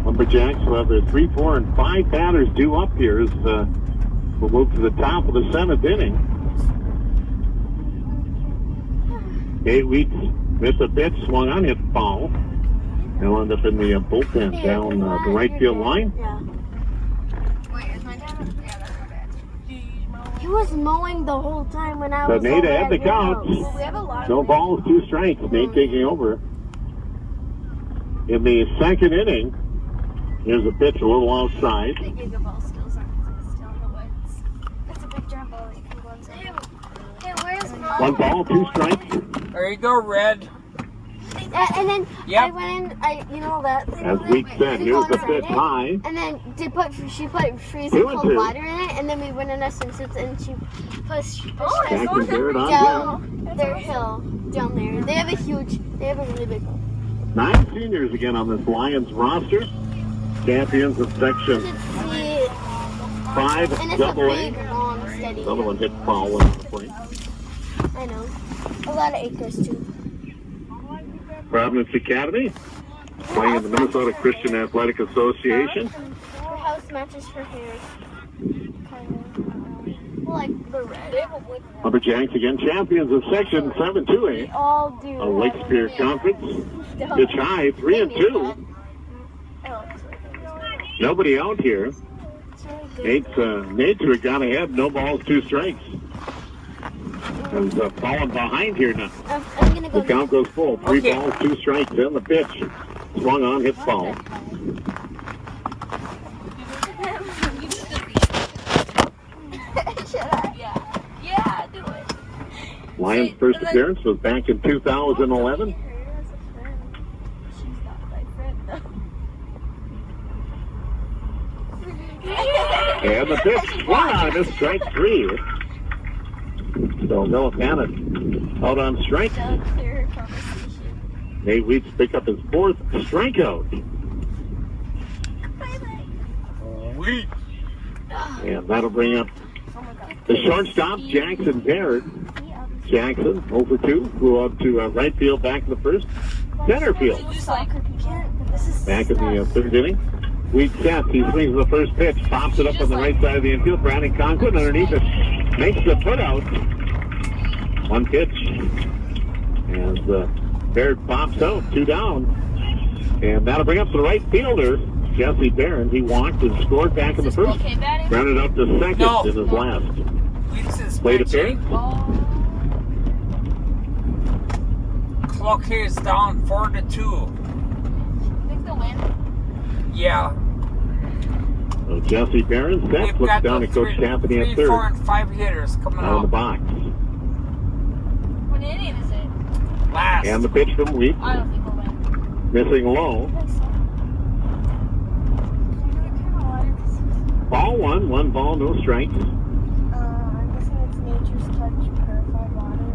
Lumberjacks will have their 3, 4, and 5 batters due up here as we'll move to the top of the 7th inning. Dave Wheat missed a pitch, swung on, hit foul. They'll end up in the bullpen down the right field line. He was mowing the whole time when I So was Nate over had at the your count. house. We have a lot of No balls, 2 strikes. Nate taking over. In the 2nd inning, here's a pitch a little outside. They gave the ball skills on still in the woods. That's a big jump ball. You can go inside. Hey, where's Mom? 1 ball, 2 strikes. There you go, Red. And then I went in, you know that thing. As Wheat said, here's the pitch high. And then she put freezing 2 and cold 2. water in it, and then we went in our swimsuits and she pushed Jackson Barrett on down their hill down there. They have a really big one. 9 seniors again on this Lions roster. Champions of Section 5 And it's a AA. big, long, steady. Another one hit foul on the plate. I know. A lot of acres too. Providence Academy, playing in the Minnesota Christian Athletic Association. Her house matches her hair. Kind of. Like the red. Lumberjacks again, champions of Section 7-2A. They all do. A Lake Superior Conference. Pitch high, 3 and 2. Nobody out here. Nate's got ahead, no balls, 2 strikes. Is falling behind here now. I'm gonna go. The count goes full. 3 balls, 2 strikes. Then the pitch. Swung on, hit foul. Yeah, do it. Lions' first appearance was back in 2011. And the pitch swung on, missed strike 3. So Villafana out on strike. Nate Wheats pick up his 4th strikeout. And that'll bring up the shortstop, Jackson Barrett. Jackson, over 2, flew up to right field, back in the 1st. Center field. Back in the 3rd inning. Wheat sets, he swings the first pitch, pops it up on the right side of the infield. Brandon Conklin underneath it, makes the put out. 1 pitch. And Barrett pops out, 2 down. And that'll bring up the right fielder, Jesse Barron. He walked and scored back in the 1st. Rounded up to 2nd in his last plate appearance. Cloquet is down 4-2. Think they'll win? Yeah. So Jesse Barron set, looks down at Coach Tappany at 3, 4, 3rd. and 5 hitters coming On the up. box. What inning is it? Last. And the pitch from Wheat. I don't think we'll win. Missing low. Ball 1 ball, no strikes. I'm guessing it's Nature's Touch purified water.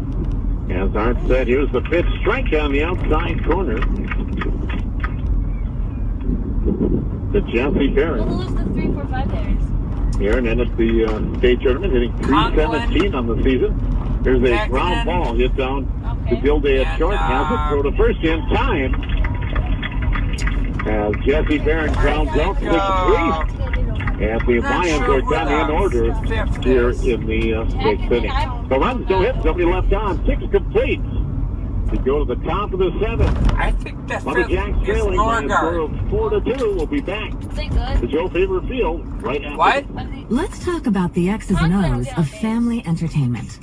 As Art said, here's the pitch. Strike on the outside corner. To Jesse Barron. We'll lose the 3, 4, 5 hitters. Here and ended the state tournament, hitting 317 on the season. There's a ground ball hit down to Gilday at short. Has it, throw to first in time. As Jesse Barron grounds out 6-3. And the Lions are done in order here in the 6th inning. The runs, no hits, nobody left on. 6 complete. To go to the top of the 7th. I think the 5th Lumberjacks is trailing by a score of Norgard. 4-2. We'll be back to Joe Faber Field right after. What? Let's talk about the X's and O's of family entertainment.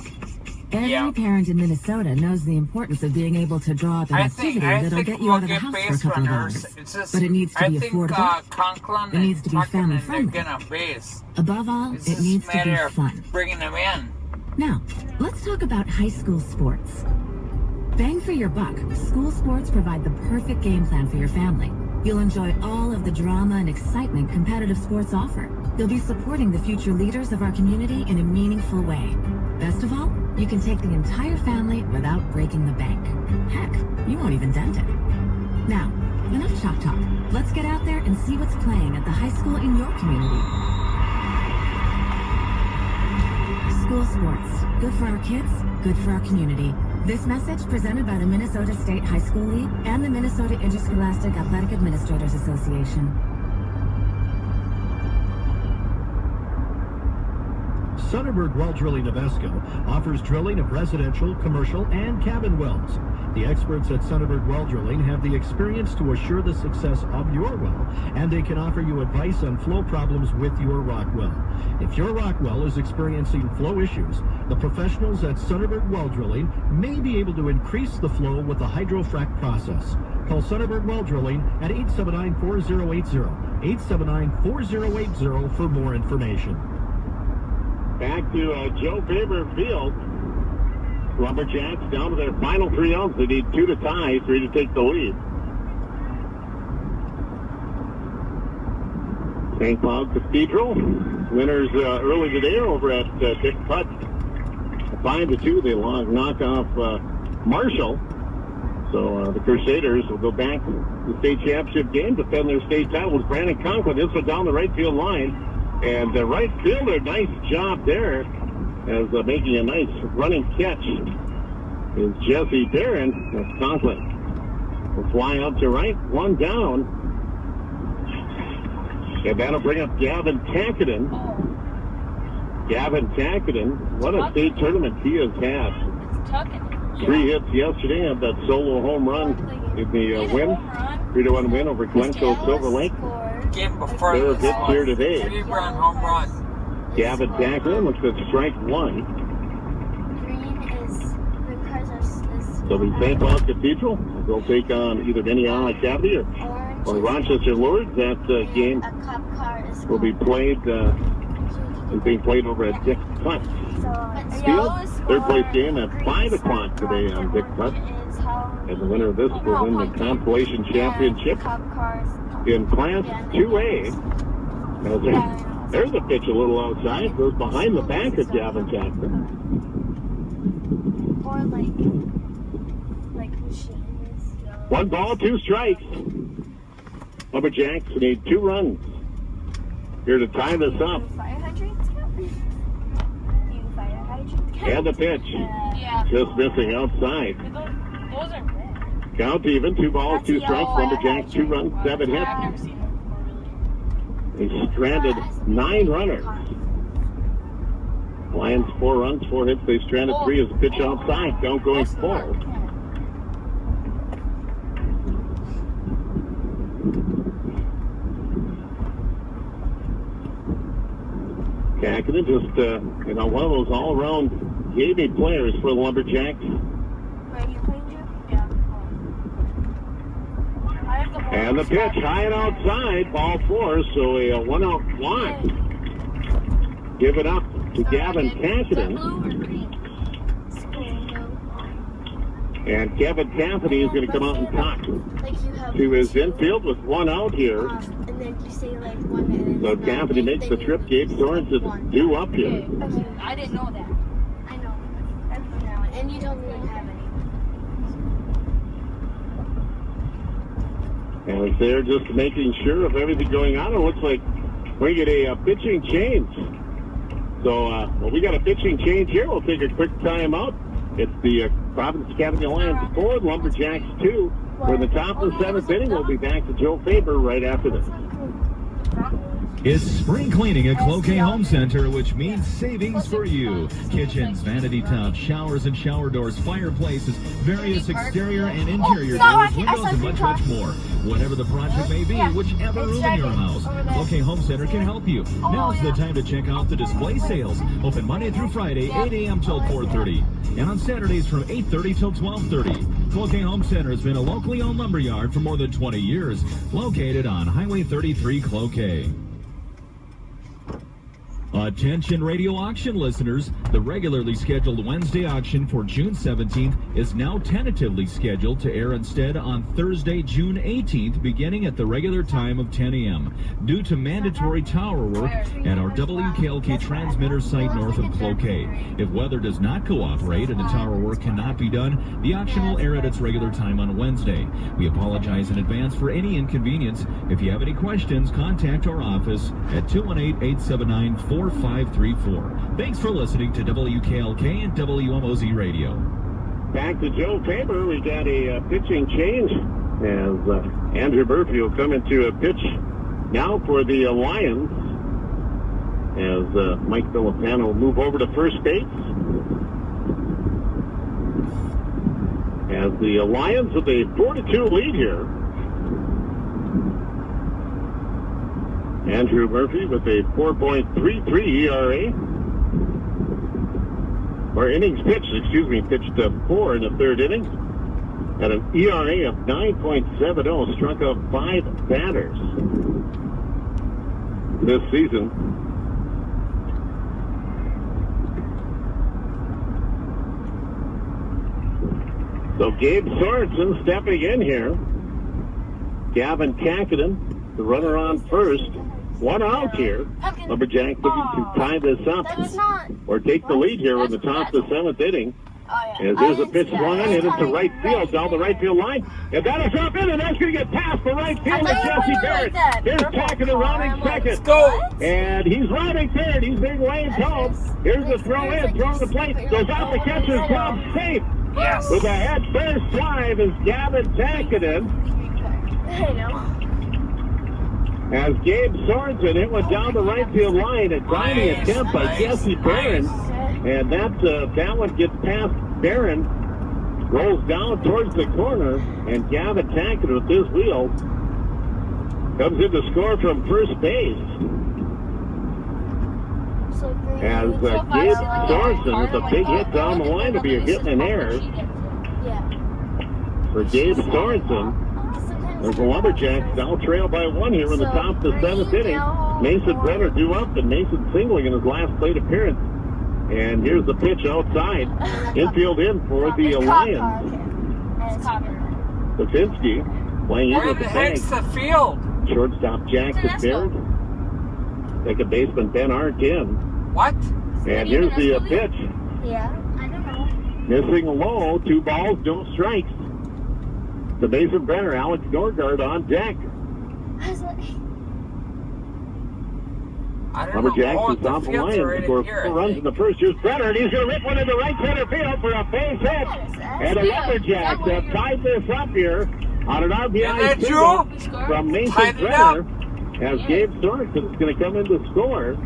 Every parent in Minnesota knows the importance of being able to draw up an activity that'll get you out of the house for a couple of hours. But it needs to be affordable. It needs to be family friendly. Above all, it needs to be fun. Bringing them in. Now, let's talk about high school sports. Bang for your buck, school sports provide the perfect game plan for your family. You'll enjoy all of the drama and excitement competitive sports offer. You'll be supporting the future leaders of our community in a meaningful way. Best of all, You can take the entire family without breaking the bank. Heck, you won't even dent it. Now, enough chalk talk. Let's get out there and see what's playing at the high school in your community. School sports. Good for our kids, good for our community. This message presented by the Minnesota State High School League and the Minnesota Interscholastic Athletic Administrators Association. Sonnenberg Well Drilling of Esco offers drilling of residential, commercial, and cabin wells. The experts at Sonnenberg Well Drilling have the experience to assure the success of your well, and they can offer you advice on flow problems with your rock well. If your rock well is experiencing flow issues, the professionals at Sonnenberg Well Drilling may be able to increase the flow with the hydrofrac process. Call Sonnenberg Well Drilling at 879-4080, 879-4080 for more information. Back to Joe Faber Field. Lumberjacks down to their final 3 outs. They need 2 to tie, 3 to take the lead. St. Cloud Cathedral winners early today over at Dick Putt. 5-2. They knock off Marshall. So the Crusaders will go back to the state championship game, defend their state title with Brandon Conklin. This one down the right field line. And the right fielder, nice job there, as making a nice running catch is Jesse Barron. That's Conklin. Will fly out to right, 1 down. And that'll bring up Gavin Tackenden. Gavin Tackenden, what a state tournament he has had. 3 hits yesterday, had that solo home run in the win. 3-1 win over Glencoe Silver Lake. Game before Third hits here today. 3-run home run. Gavin Tackenden looks at strike 1. Green is because So the St. Cloud Cathedral will take on either Minnehaha Academy or Rochester Lourdes. That game will be played, is being played over at Dick Putt Field. Third place game at 5 o'clock today on Dick Putt. And the winner of this will win the Constellation Championship in Class 2A. Now there's a pitch a little outside. Goes behind the back of Gavin Jackson. Or like machines. 1 ball, 2 strikes. Lumberjacks need 2 runs here to tie this up. Fire hydrants count? Do fire hydrants count? And the pitch. Yeah. Just missing outside. Those are red. Count even. 2 balls, 2 strikes. Lumberjacks 2 runs, 7 hits. I've never seen them. They stranded 9 runners. Lions 4 runs, 4 hits. They stranded 3 as a pitch outside. Don't going full. Tackenden just, one of those all-around gaming players for the Lumberjacks. Where you playing, Joe? Yeah. I have the ball. And the pitch high and outside, ball 4, so a 1-out walk. Give it up to Gavin Tackenden. And Kevin Cassidy is going to come out and talk to his infield with 1 out here. And then you say like 1 minute. So Cassidy makes the trip. Gabe Sorensen due up here. Okay. I didn't know that. I know. And you don't even have any. And they're just making sure of everything going on. It looks like we get a pitching change. So we got a pitching change here. We'll take a quick timeout. It's the Providence Academy Lions 4, Lumberjacks 2. We're in the top of the 7th inning. We'll be back to Joe Faber right after this. It's spring cleaning at Cloquet Home Center, which means savings for you. Kitchens, vanity tops, showers and shower doors, fireplaces, various exterior and interior doors, windows, and much, much more. Whatever the project may be, whichever room in your house, Cloquet Home Center can help you. Now's the time to check out the display sales. Open Monday through Friday, 8 a.m. till 4:30. And on Saturdays from 8:30 till 12:30. Cloquet Home Center has been a locally owned lumberyard for more than 20 years. Located on Highway 33 Cloquet. Attention radio auction listeners, the regularly scheduled Wednesday auction for June 17th is now tentatively scheduled to air instead on Thursday, June 18th, beginning at the regular time of 10 a.m. due to mandatory tower work at our WKLK transmitter site north of Cloquet. If weather does not cooperate and the tower work cannot be done, the auction will air at its regular time on Wednesday. We apologize in advance for any inconvenience. If you have any questions, contact our office at 218-879-4534. Thanks for listening to WKLK and WMOZ Radio. Back to Joe Faber. We got a pitching change as Andrew Murphy will come into a pitch now for the Lions as Mike Filipano will move over to first base. As the Lions with a 4-2 lead here. Andrew Murphy with a 4.33 ERA. Or innings pitched, pitched 4 in the third inning. At an ERA of 9.70, struck out 5 batters this season. So Gabe Sorensen stepping in here. Gavin Kakinen, the runner on first. 1 out here. Lumberjacks looking to tie this up or take the lead here in the top of the 7th inning. As there's a pitch swung on, hit into right field, down the right field line. And that'll drop in, and that's going to get past the right field to Jesse Barrett. Here's Kakinen rounding second. And he's rounding third. He's being waved home. Here's the throw in, throw to the plate. Goes out the catcher's glove, safe. Yes. With a head first drive is Gavin Kakinen. I know. As Gabe Sorensen, it went down the right field line, a diving attempt by Jesse Barron. And that one gets past Barron, rolls down towards the corner, and Gavin Kakinen with his wheel comes in to score from first base. As Gabe Sorensen with a big hit down the line to be a hit and an error. For Gabe Sorensen, there's the Lumberjacks now trail by 1 here in the top of the 7th inning. Mason Brenner due up, and Mason singling in his last plate appearance. And here's the pitch outside. Infield in for the Lions. Kaczynski playing in with the bag. the field? Shortstop Jackson Baird. Second baseman Ben Arkin. What? And here's the pitch. Yeah, I don't know. Missing low, 2 balls, no strikes. The Mason Brenner, Alex Norgard on deck. Lumberjacks is off the Lions. Score 4 runs in the first. Here's Brenner, and he's going to rip one into right center field for a base hit. And the Lumberjacks have tied this up here on an RBI single from Mason Brenner. As Gabe Sorensen is going to come in to score.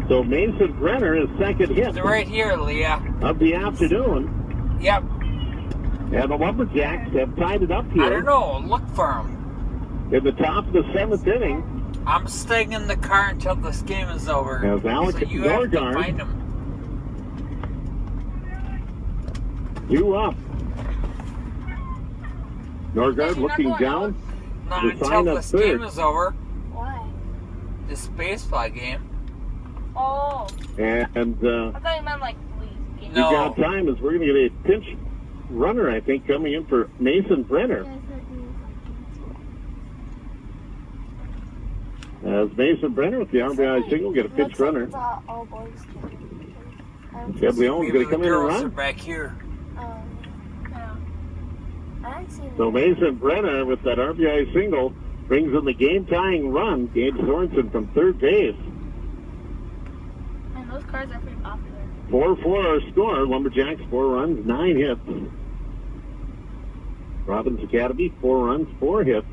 So Mason Brenner is second hit. They're right here, Leah. Of the afternoon. Yep. And the Lumberjacks have tied it up here. I don't know. Look for him. In the top of the 7th inning. I'm staying in the car until this game is over. As Alex so you have to Norgard, find him. 2 up. Norgard looking down. Not to until sign up this third. game is over. Why? This baseball game. Oh. And I thought you meant like we got time as we're going to get a pinch runner, I think, coming in for Mason Brenner. As Mason Brenner with the RBI single, get a pinch runner. Gabriel's going to come in and run. Back here. So Mason Brenner with that RBI single brings in the game-tying run. Gabe Sorensen from third base. And those cars are pretty popular. 4-4 our score. Lumberjacks 4 runs, 9 hits. Robbins Academy 4 runs, 4 hits.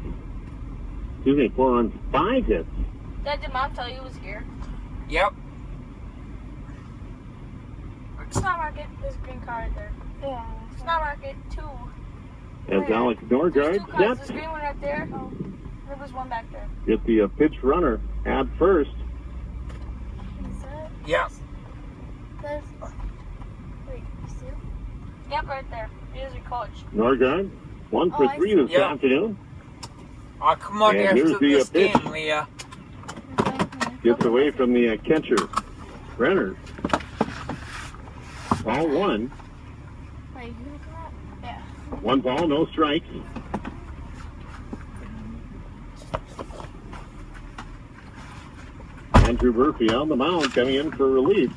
4 runs, 5 hits. Did Mom tell you it was here? Yep. Snot Market, there's a green car right there. Yeah. Snot Market 2. As Alex Norgard There's this green one right there. Oh. There was one back there. Get the pitch runner at first. Yeah. Wait, you see him? Yep, right there. Here's your coach. Norgard, 1 for 3 this afternoon. I'll come on and after here's the this pitch. game, Leah. Gets away from the catcher, Brenner. Ball one. Wait, you gonna come out? Yeah. One ball, no strikes. Andrew Murphy on the mound coming in for relief.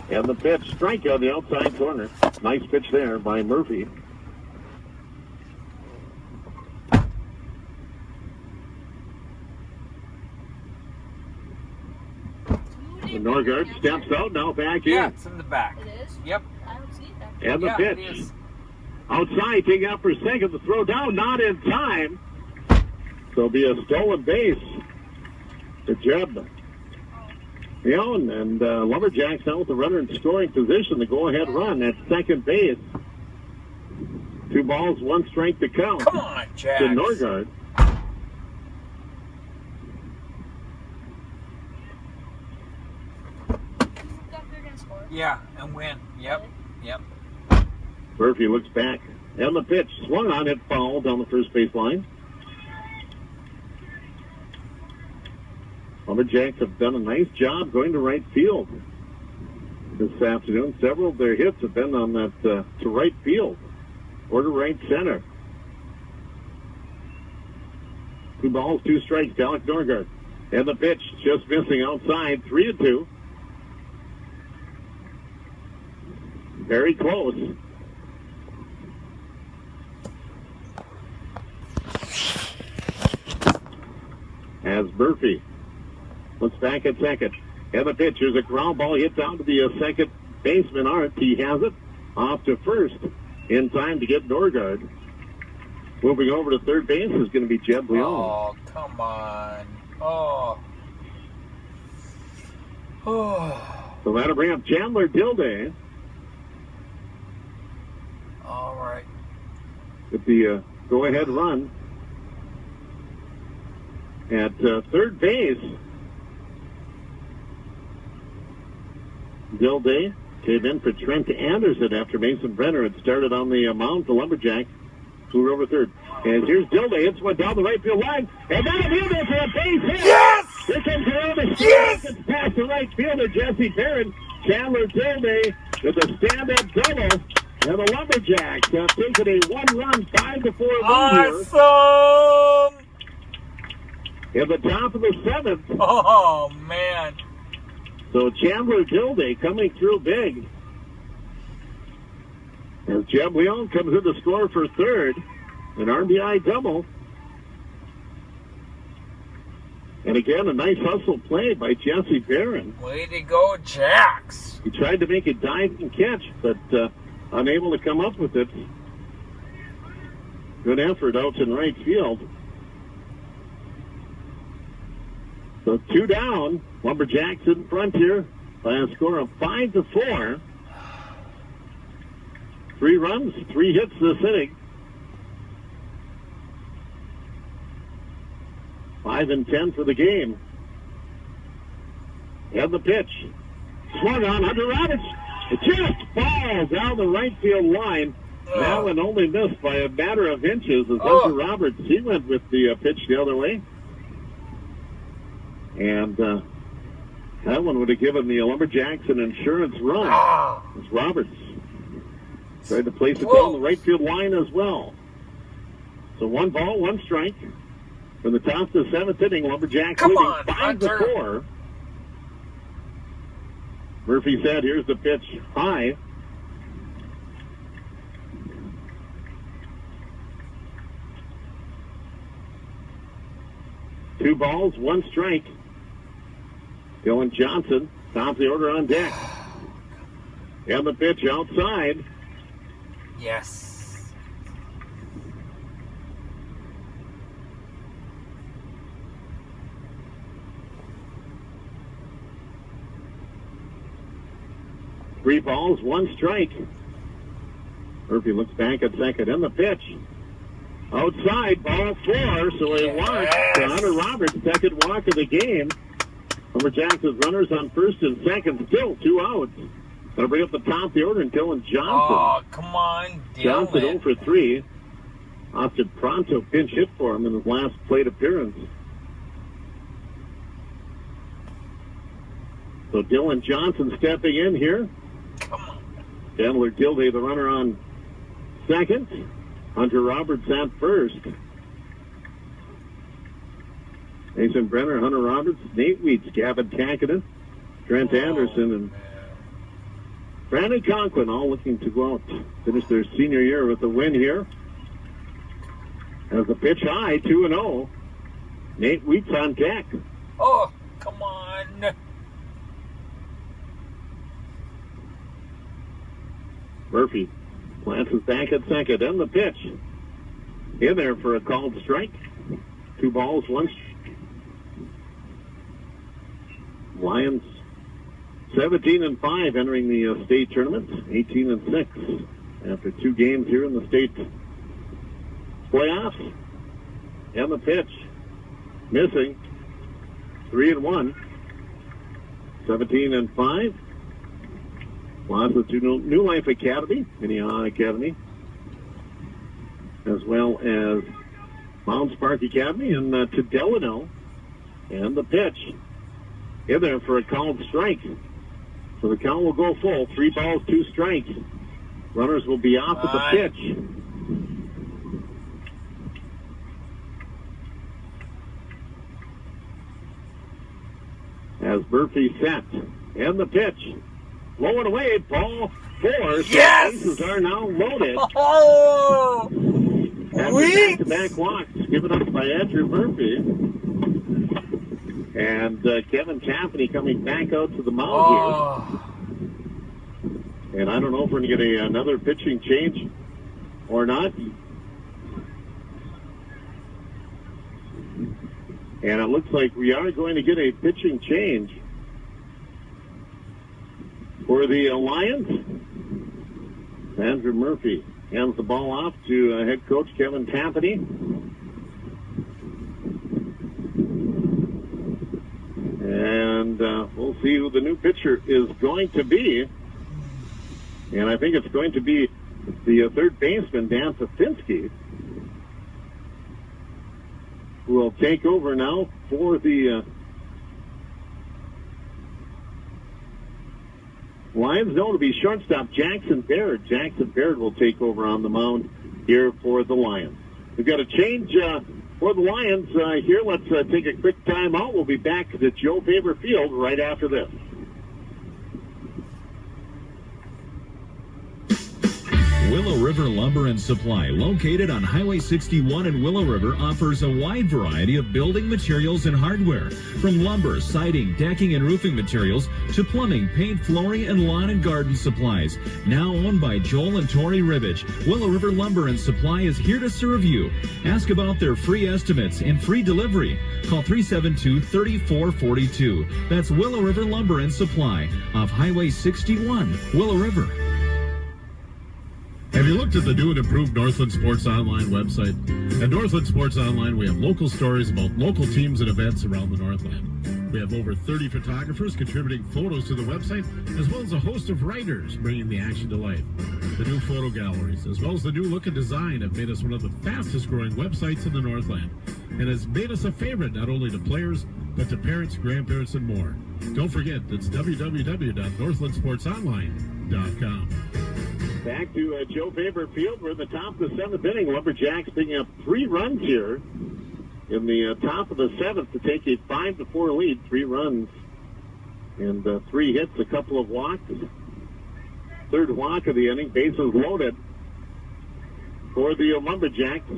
And the pitch, strike on the outside corner. Nice pitch there by Murphy. The Norgard steps out, now back in. Yeah, it's in the back. It is? Yep. I don't see it back. And the Yeah, pitch. it is. Outside, taking out for second. The throw down, not in time. So it'll be a stolen base to Jeb Leon, and Lumberjacks now with the runner in scoring position. The go-ahead run at second base. 2 balls, 1 strike to count. Come on, Jax. To Norgard. They're gonna score. Yeah, and win. Yep. Yep. Murphy looks back. And the pitch swung on it, foul down the first base line. Lumberjacks have done a nice job going to right field this afternoon. Several of their hits have been on that to right field or to right center. 2 balls, 2 strikes to Alec Norgard. And the pitch just missing outside, 3-2. Very close. As Murphy looks back at second. And the pitch is a ground ball hit down to the second baseman, Art. He has it off to first in time to get Norgard. Moving over to third base is going to be Jeb Leon. Oh, come on. Oh. Oh. So that'll bring up Chandler Dilday All right. with the go-ahead run at third base. Dilday came in for Trent Anderson after Mason Brenner had started on the mound for Lumberjacks. Flew over third. And here's Dilday. It's went down the right field line. And that'll be there for a base hit. Yes! Here comes Aromas. Yes! It's past the right fielder, Jesse Barron. Chandler Dilday with a stand-up double. And the Lumberjacks have taken a 1-run, 5-4 lead here. Awesome! In the top of the 7th. Oh, man. So Chandler Dilday coming through big. As Jeb Leon comes in to score for third. An RBI double. And again, a nice hustle play by Jesse Barron. Way to go, Jax. He tried to make a dive and catch, but unable to come up with it. Good effort out in right field. So 2 down. Lumberjacks in front here by a score of 5-4. 3 runs, 3 hits this inning. 5 and 10 for the game. And the pitch. Swung on Hunter Roberts. It just falls down the right field line. Now and only missed by a matter of inches as Hunter Roberts, he went with the pitch the other way. And that one would have given the Lumberjacks an insurance run. As Roberts tried to place it down the right field line as well. So 1 ball, 1 strike. From the top of the 7th inning, Lumberjacks leading 5-4. Murphy said, here's the pitch high. Two balls, 1 strike. Dylan Johnson, top of the order on deck. And the pitch outside. Yes. Three balls, 1 strike. Murphy looks back at second, and the pitch. Outside, ball 4, so a walk to Hunter Roberts, second walk of the game. Lumberjacks with runners on first and second, still 2 outs. Gonna bring up the top of the order and Dylan Johnson. Oh, come on, Dylan. Johnson 0 for 3. Austin Pronto pinch hit for him in his last plate appearance. So Dylan Johnson stepping in here. Chandler Dilday, the runner, on second. Hunter Roberts at first. Mason Brenner, Hunter Roberts, Nate Weeds, Gavin Kankinen, Trent Anderson, and Brandon Conklin all looking to go out, finish their senior year with a win here. As the pitch high, 2-0. Nate Weeks on deck. Oh, come on. Murphy glances back at second, and the pitch. In there for a called strike. 2 balls, 1 strike. Lions 17-5 entering the state tournament, 18-6 after 2 games here in the state playoffs. And the pitch missing, 3-1, 17-5. Losses to New Life Academy, Minnehaha Academy, as well as Mounds Park Academy, and to Delano. And the pitch in there for a called strike. So the count will go full. 3 balls, 2 strikes. Runners will be off at the pitch. As Murphy set. And the pitch. Low and away. Ball 4. Yes! So bases are now loaded. Oh! After back-to-back walks given up by Andrew Murphy. And Kevin Taffany coming back out to the mound here. And I don't know if we're going to get another pitching change or not. And it looks like we are going to get a pitching change for the Lions. Andrew Murphy hands the ball off to head coach Kevin Taffany. And we'll see who the new pitcher is going to be. And I think it's going to be the third baseman, Dan Fafinski, who will take over now for the Lions, known to be shortstop Jackson Baird. Jackson Baird will take over on the mound here for the Lions. We've got a change for the Lions here. Let's take a quick time out. We'll be back to Joe Faber Field right after this. Willow River Lumber and Supply, located on Highway 61 in Willow River, offers a wide variety of building materials and hardware, from lumber, siding, decking, and roofing materials to plumbing, paint, flooring, and lawn and garden supplies. Now owned by Joel and Tori Ribbage, Willow River Lumber and Supply is here to serve you. Ask about their free estimates and free delivery. Call 372-3442. That's Willow River Lumber and Supply off Highway 61, Willow River. Have you looked at the new and improved Northland Sports Online website? At Northland Sports Online, we have local stories about local teams and events around the Northland. We have over 30 photographers contributing photos to the website, as well as a host of writers bringing the action to life. The new photo galleries, as well as the new look and design, have made us one of the fastest growing websites in the Northland, and has made us a favorite not only to players, but to parents, grandparents, and more. Don't forget, it's www.northlandsportsonline.com. Back to Joe Faber Field. We're at the top of the 7th inning. Lumberjacks picking up 3 runs here in the top of the 7th to take a 5-4 lead. 3 runs and 3 hits, a couple of walks. Third walk of the inning. Bases loaded for the Lumberjacks.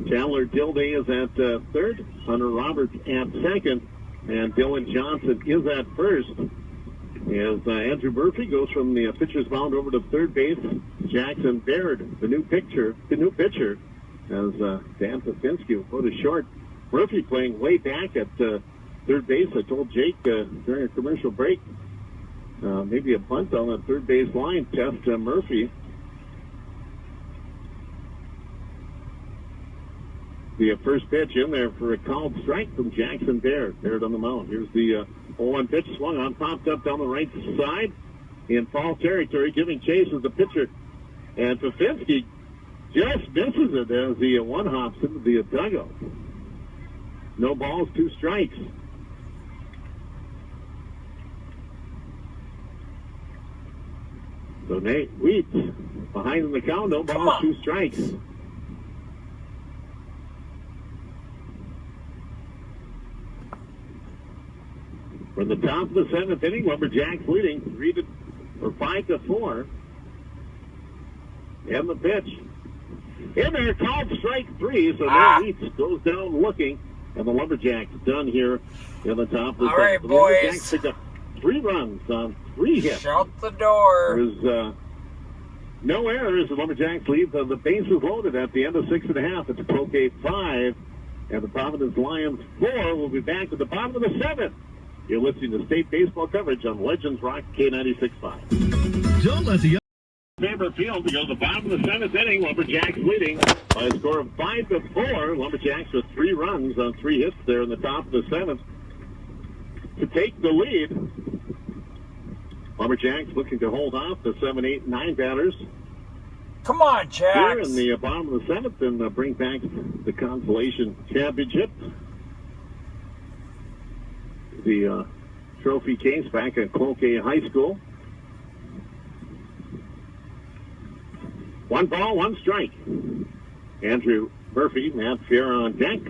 Chandler Dilday is at third. Hunter Roberts at second. And Dylan Johnson is at first. As Andrew Murphy goes from the pitcher's mound over to third base, Jackson Baird, the new pitcher, as Dan Fafinski will go to short. Murphy playing way back at third base. I told Jake during a commercial break, maybe a bunt on that third base line. Test Murphy. The first pitch in there for a called strike from Jackson Baird. Baird on the mound. Here's the 0-1 pitch, swung on, popped up down the right side in foul territory, giving chase as the pitcher. And Fafinski just misses it as the one hops into the dugout. No balls, 2 strikes. So Nate Wheat behind in the count, no balls, 2 strikes. From the top of the 7th inning, Lumberjacks leading 5-4. And the pitch. In there, called strike 3, so Nate Wheat goes down looking. And the Lumberjacks done here in the top of the 7th. All right, the boys. Lumberjacks picked up 3 runs on 3 hits. Shut the door. There's no errors. The Lumberjacks lead the bases loaded at the end of 6.5. It's Cloquet 5 and the Providence Lions 4. We'll be back at the bottom of the 7th. You're listening to state baseball coverage on Legends Rock K96.5. Don't let the Faber Field to go to the bottom of the 7th inning. Lumberjacks leading by a score of 5-4. Lumberjacks with 3 runs on 3 hits there in the top of the 7th to take the lead. Lumberjacks looking to hold off the 7, 8, 9 batters. Come on, Jacks. Here in the bottom of the 7th and bring back the consolation championship. The trophy case back at Cloquet High School. 1 ball, 1 strike. Andrew Murphy, Matt Fiera on deck.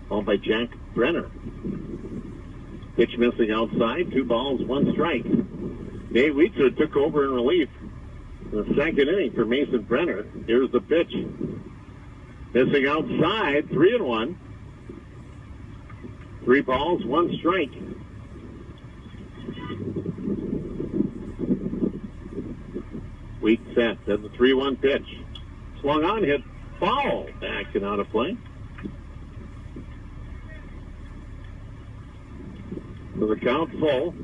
Followed by Jack Brenner. Pitch missing outside, 2 balls, 1 strike. Dave Weitzer took over in relief in the 2nd inning for Mason Brenner. Here's the pitch. Missing outside, 3-1. 3 balls, 1 strike. Weak set, then the 3-1 pitch. Swung on, hit foul, back and out of play. So the count full.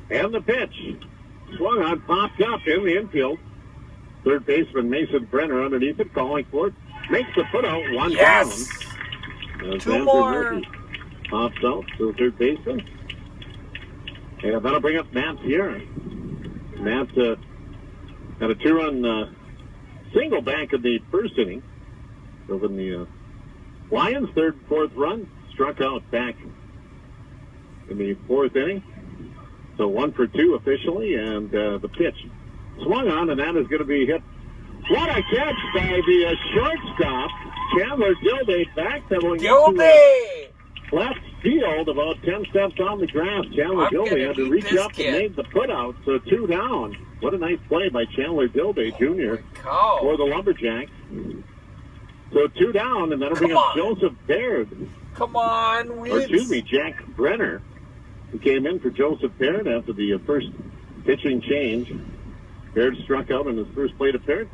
And the pitch. Swung on, popped up in the infield. Third baseman Mason Brenner underneath it, calling for it. Makes the put out, 1 down. 2 more. Pops out to the third baseman. And that'll bring up Matt Fiera. Matt had a 2-run single back in the 1st inning. So when the Lions' 3rd and 4th run struck out back in the 4th inning. So 1 for 2 officially, and the pitch swung on, and that is going to be hit. What a catch by the shortstop, Chandler Gilday, backpedaling into left field, about 10 steps on the grass. Chandler Gilday had to reach up and made the putout, so 2 down. What a nice play by Chandler Gilday Jr. for the Lumberjacks. So 2 down, and that'll bring up Joseph Baird. Come on, Or excuse me, Jack Brenner, who came in for Joseph Baird after the first pitching change. Baird struck out in his first plate appearance.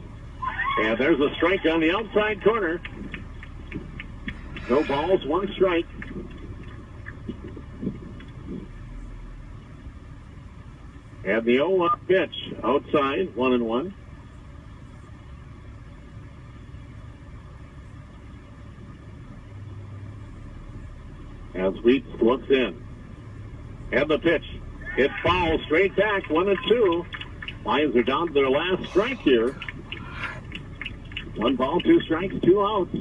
And there's a strike on the outside corner. No balls, 1 strike. And the 0-1 pitch outside, 1-1. As Wheats looks in. And the pitch. It fouls straight back, 1-2. Lions are down to their last strike here. 1 ball, 2 strikes, 2 outs.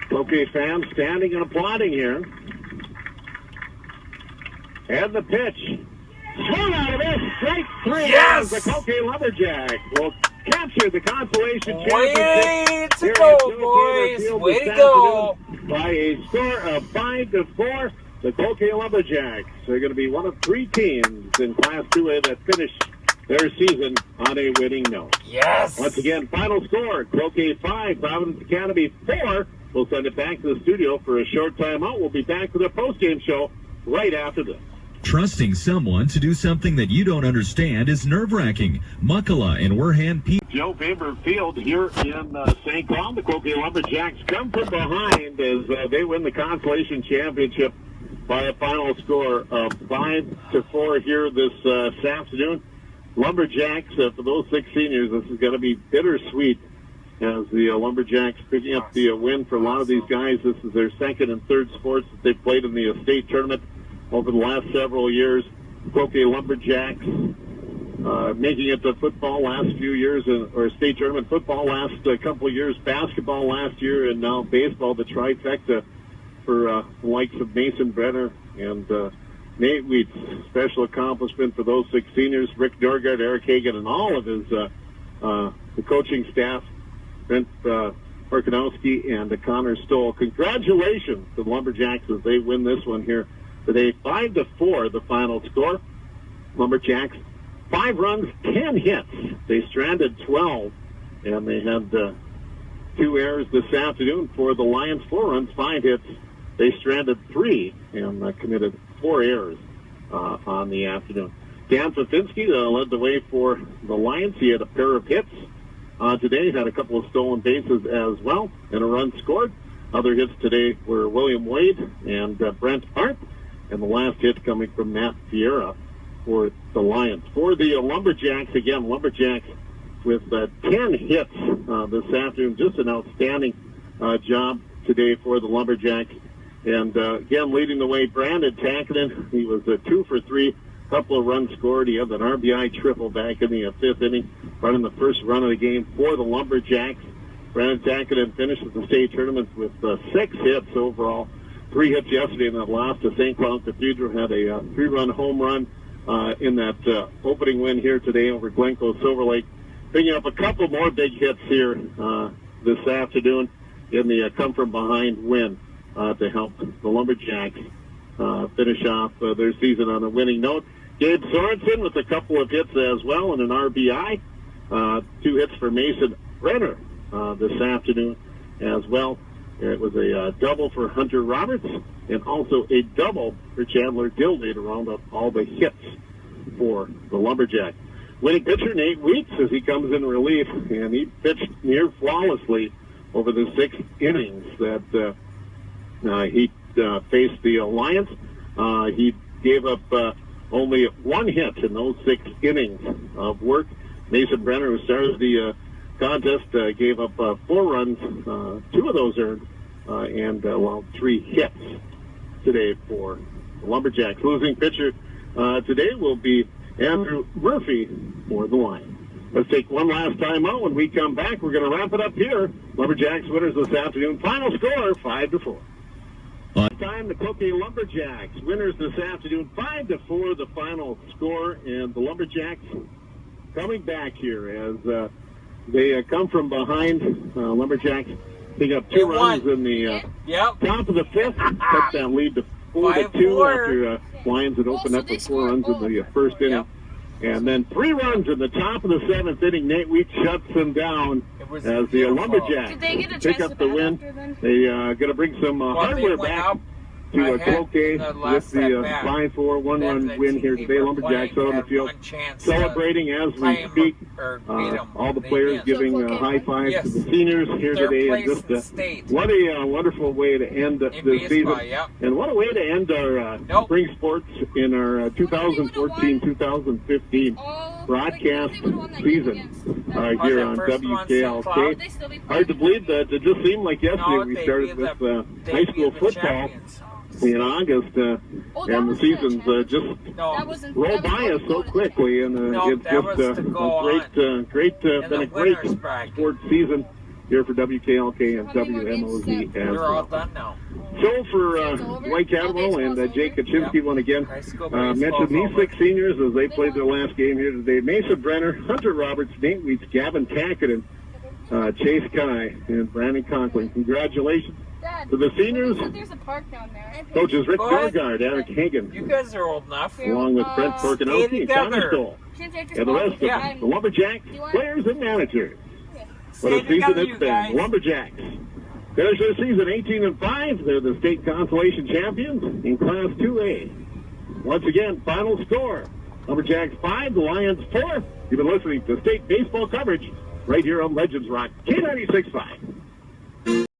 Cloquet fans standing and applauding here. And the pitch. Swung out of this, strike 3. Yes! The Cloquet Lumberjacks will capture the consolation Way championship. to go, boys! Way to go! By a score of 5-4, the Cloquet Lumberjacks are going to be one of 3 teams in Class 2A that finish their season on a winning note. Yes! Once again, final score, Cloquet 5, Providence Academy 4. We'll send it back to the studio for a short time out. We'll be back with a post-game show right after this. Trusting someone to do something that you don't understand is nerve-wracking. Muckala and Werhan Joe Faber Field here in St. Cloud. The Cloquet Lumberjacks come from behind as they win the consolation championship by a final score of 5-4 here this afternoon. Lumberjacks, for those 6 seniors, this is going to be bittersweet as the Lumberjacks picking up the win for a lot of these guys. This is their 2nd and 3rd sports that they've played in the state tournament over the last several years. Cloquet Lumberjacks making it to football last few years, or state tournament football last couple of years, basketball last year, and now baseball, the trifecta for the likes of Mason Brenner and Nate Wheats. Special accomplishment for those 6 seniors, Rick Norgard, Eric Hagan, and all of his the coaching staff, Brent Parkanowski and Connor Stoll. Congratulations to the Lumberjacks as they win this one here today. 5-4, the final score. Lumberjacks, 5 runs, 10 hits. They stranded 12, and they had 2 errors this afternoon. For the Lions, 4 runs, 5 hits. They stranded 3 and committed 4 errors on the afternoon. Dan Fafinski led the way for the Lions. He had a pair of hits today, had a couple of stolen bases as well, and a run scored. Other hits today were William Wade and Brent Hart, and the last hit coming from Matt Vieira for the Lions. For the Lumberjacks, again, Lumberjacks with 10 hits this afternoon. Just an outstanding job today for the Lumberjacks. And again, leading the way, Brandon Takinen. He was 2 for 3, couple of runs scored. He had an RBI triple back in the 5th inning, running the first run of the game for the Lumberjacks. Brandon Takinen finishes the state tournament with 6 hits overall. 3 hits yesterday in that loss to St. Cloud Cathedral. Had a 3-run home run in that opening win here today over Glencoe Silver Lake. Picking up a couple more big hits here this afternoon in the come-from-behind win to help the Lumberjacks finish off their season on a winning note. Gabe Sorensen with a couple of hits as well and an RBI. 2 hits for Mason Brenner this afternoon as well. It was a double for Hunter Roberts and also a double for Chandler Gilday to round up all the hits for the Lumberjacks. Winning pitcher Nate Weeks as he comes in relief, and he pitched near flawlessly over the 6 innings that he faced the Lions. He gave up only 1 hit in those 6 innings of work. Mason Brenner, who started the contest, gave up 4 runs, 2 of those earned, and allowed 3 hits today for the Lumberjacks. Losing pitcher today will be Andrew Murphy for the Lions. Let's take one last time out. When we come back, we're going to wrap it up here. Lumberjacks winners this afternoon. Final score, 5-4. Time, the Cloquet Lumberjacks winners this afternoon, 5-4, the final score, and the Lumberjacks coming back here as they come from behind. Lumberjacks pick up 2 runs in the top of the 5th, cut that lead to 4-2 after Lions had opened up with 4 runs in the first inning. And then 3 runs in the top of the 7th inning. Nate Wheat shuts them down as the Lumberjacks pick up the win. They going to bring some hardware back to Cloquet with the 5-4 1-run win here today. Lumberjacks out on the field celebrating as we speak. All the players giving high fives to the seniors here today. And just what a wonderful way to end the season. And what a way to end our spring sports in our 2014-2015 broadcast season here on WKLK. Hard to believe that it just seemed like yesterday we started with high school football in August, and the seasons just roll by us so quickly, and it's just been a great sports season here for WKLK and WMOZ as well. So for Dwight Cadwell and Jake Kaczynski, one again, mentioned these 6 seniors as they played their last game here today. Mason Brenner, Hunter Roberts, Nate Wheats, Gavin Tackett, Chase Kai, and Brandon Conklin. Congratulations to the seniors. There's a park down there. Coaches Rick Norgard, Eric Hagan. You guys are old enough. Along with Brent Porkanowski and Connor Stoll. And the rest of the Lumberjacks, players and managers. What a season it's been. Lumberjacks finish their season 18-5. They're the state consolation champions in Class 2A. Once again, final score. Lumberjacks 5, the Lions 4. You've been listening to state baseball coverage right here on Legends Rock K96.5.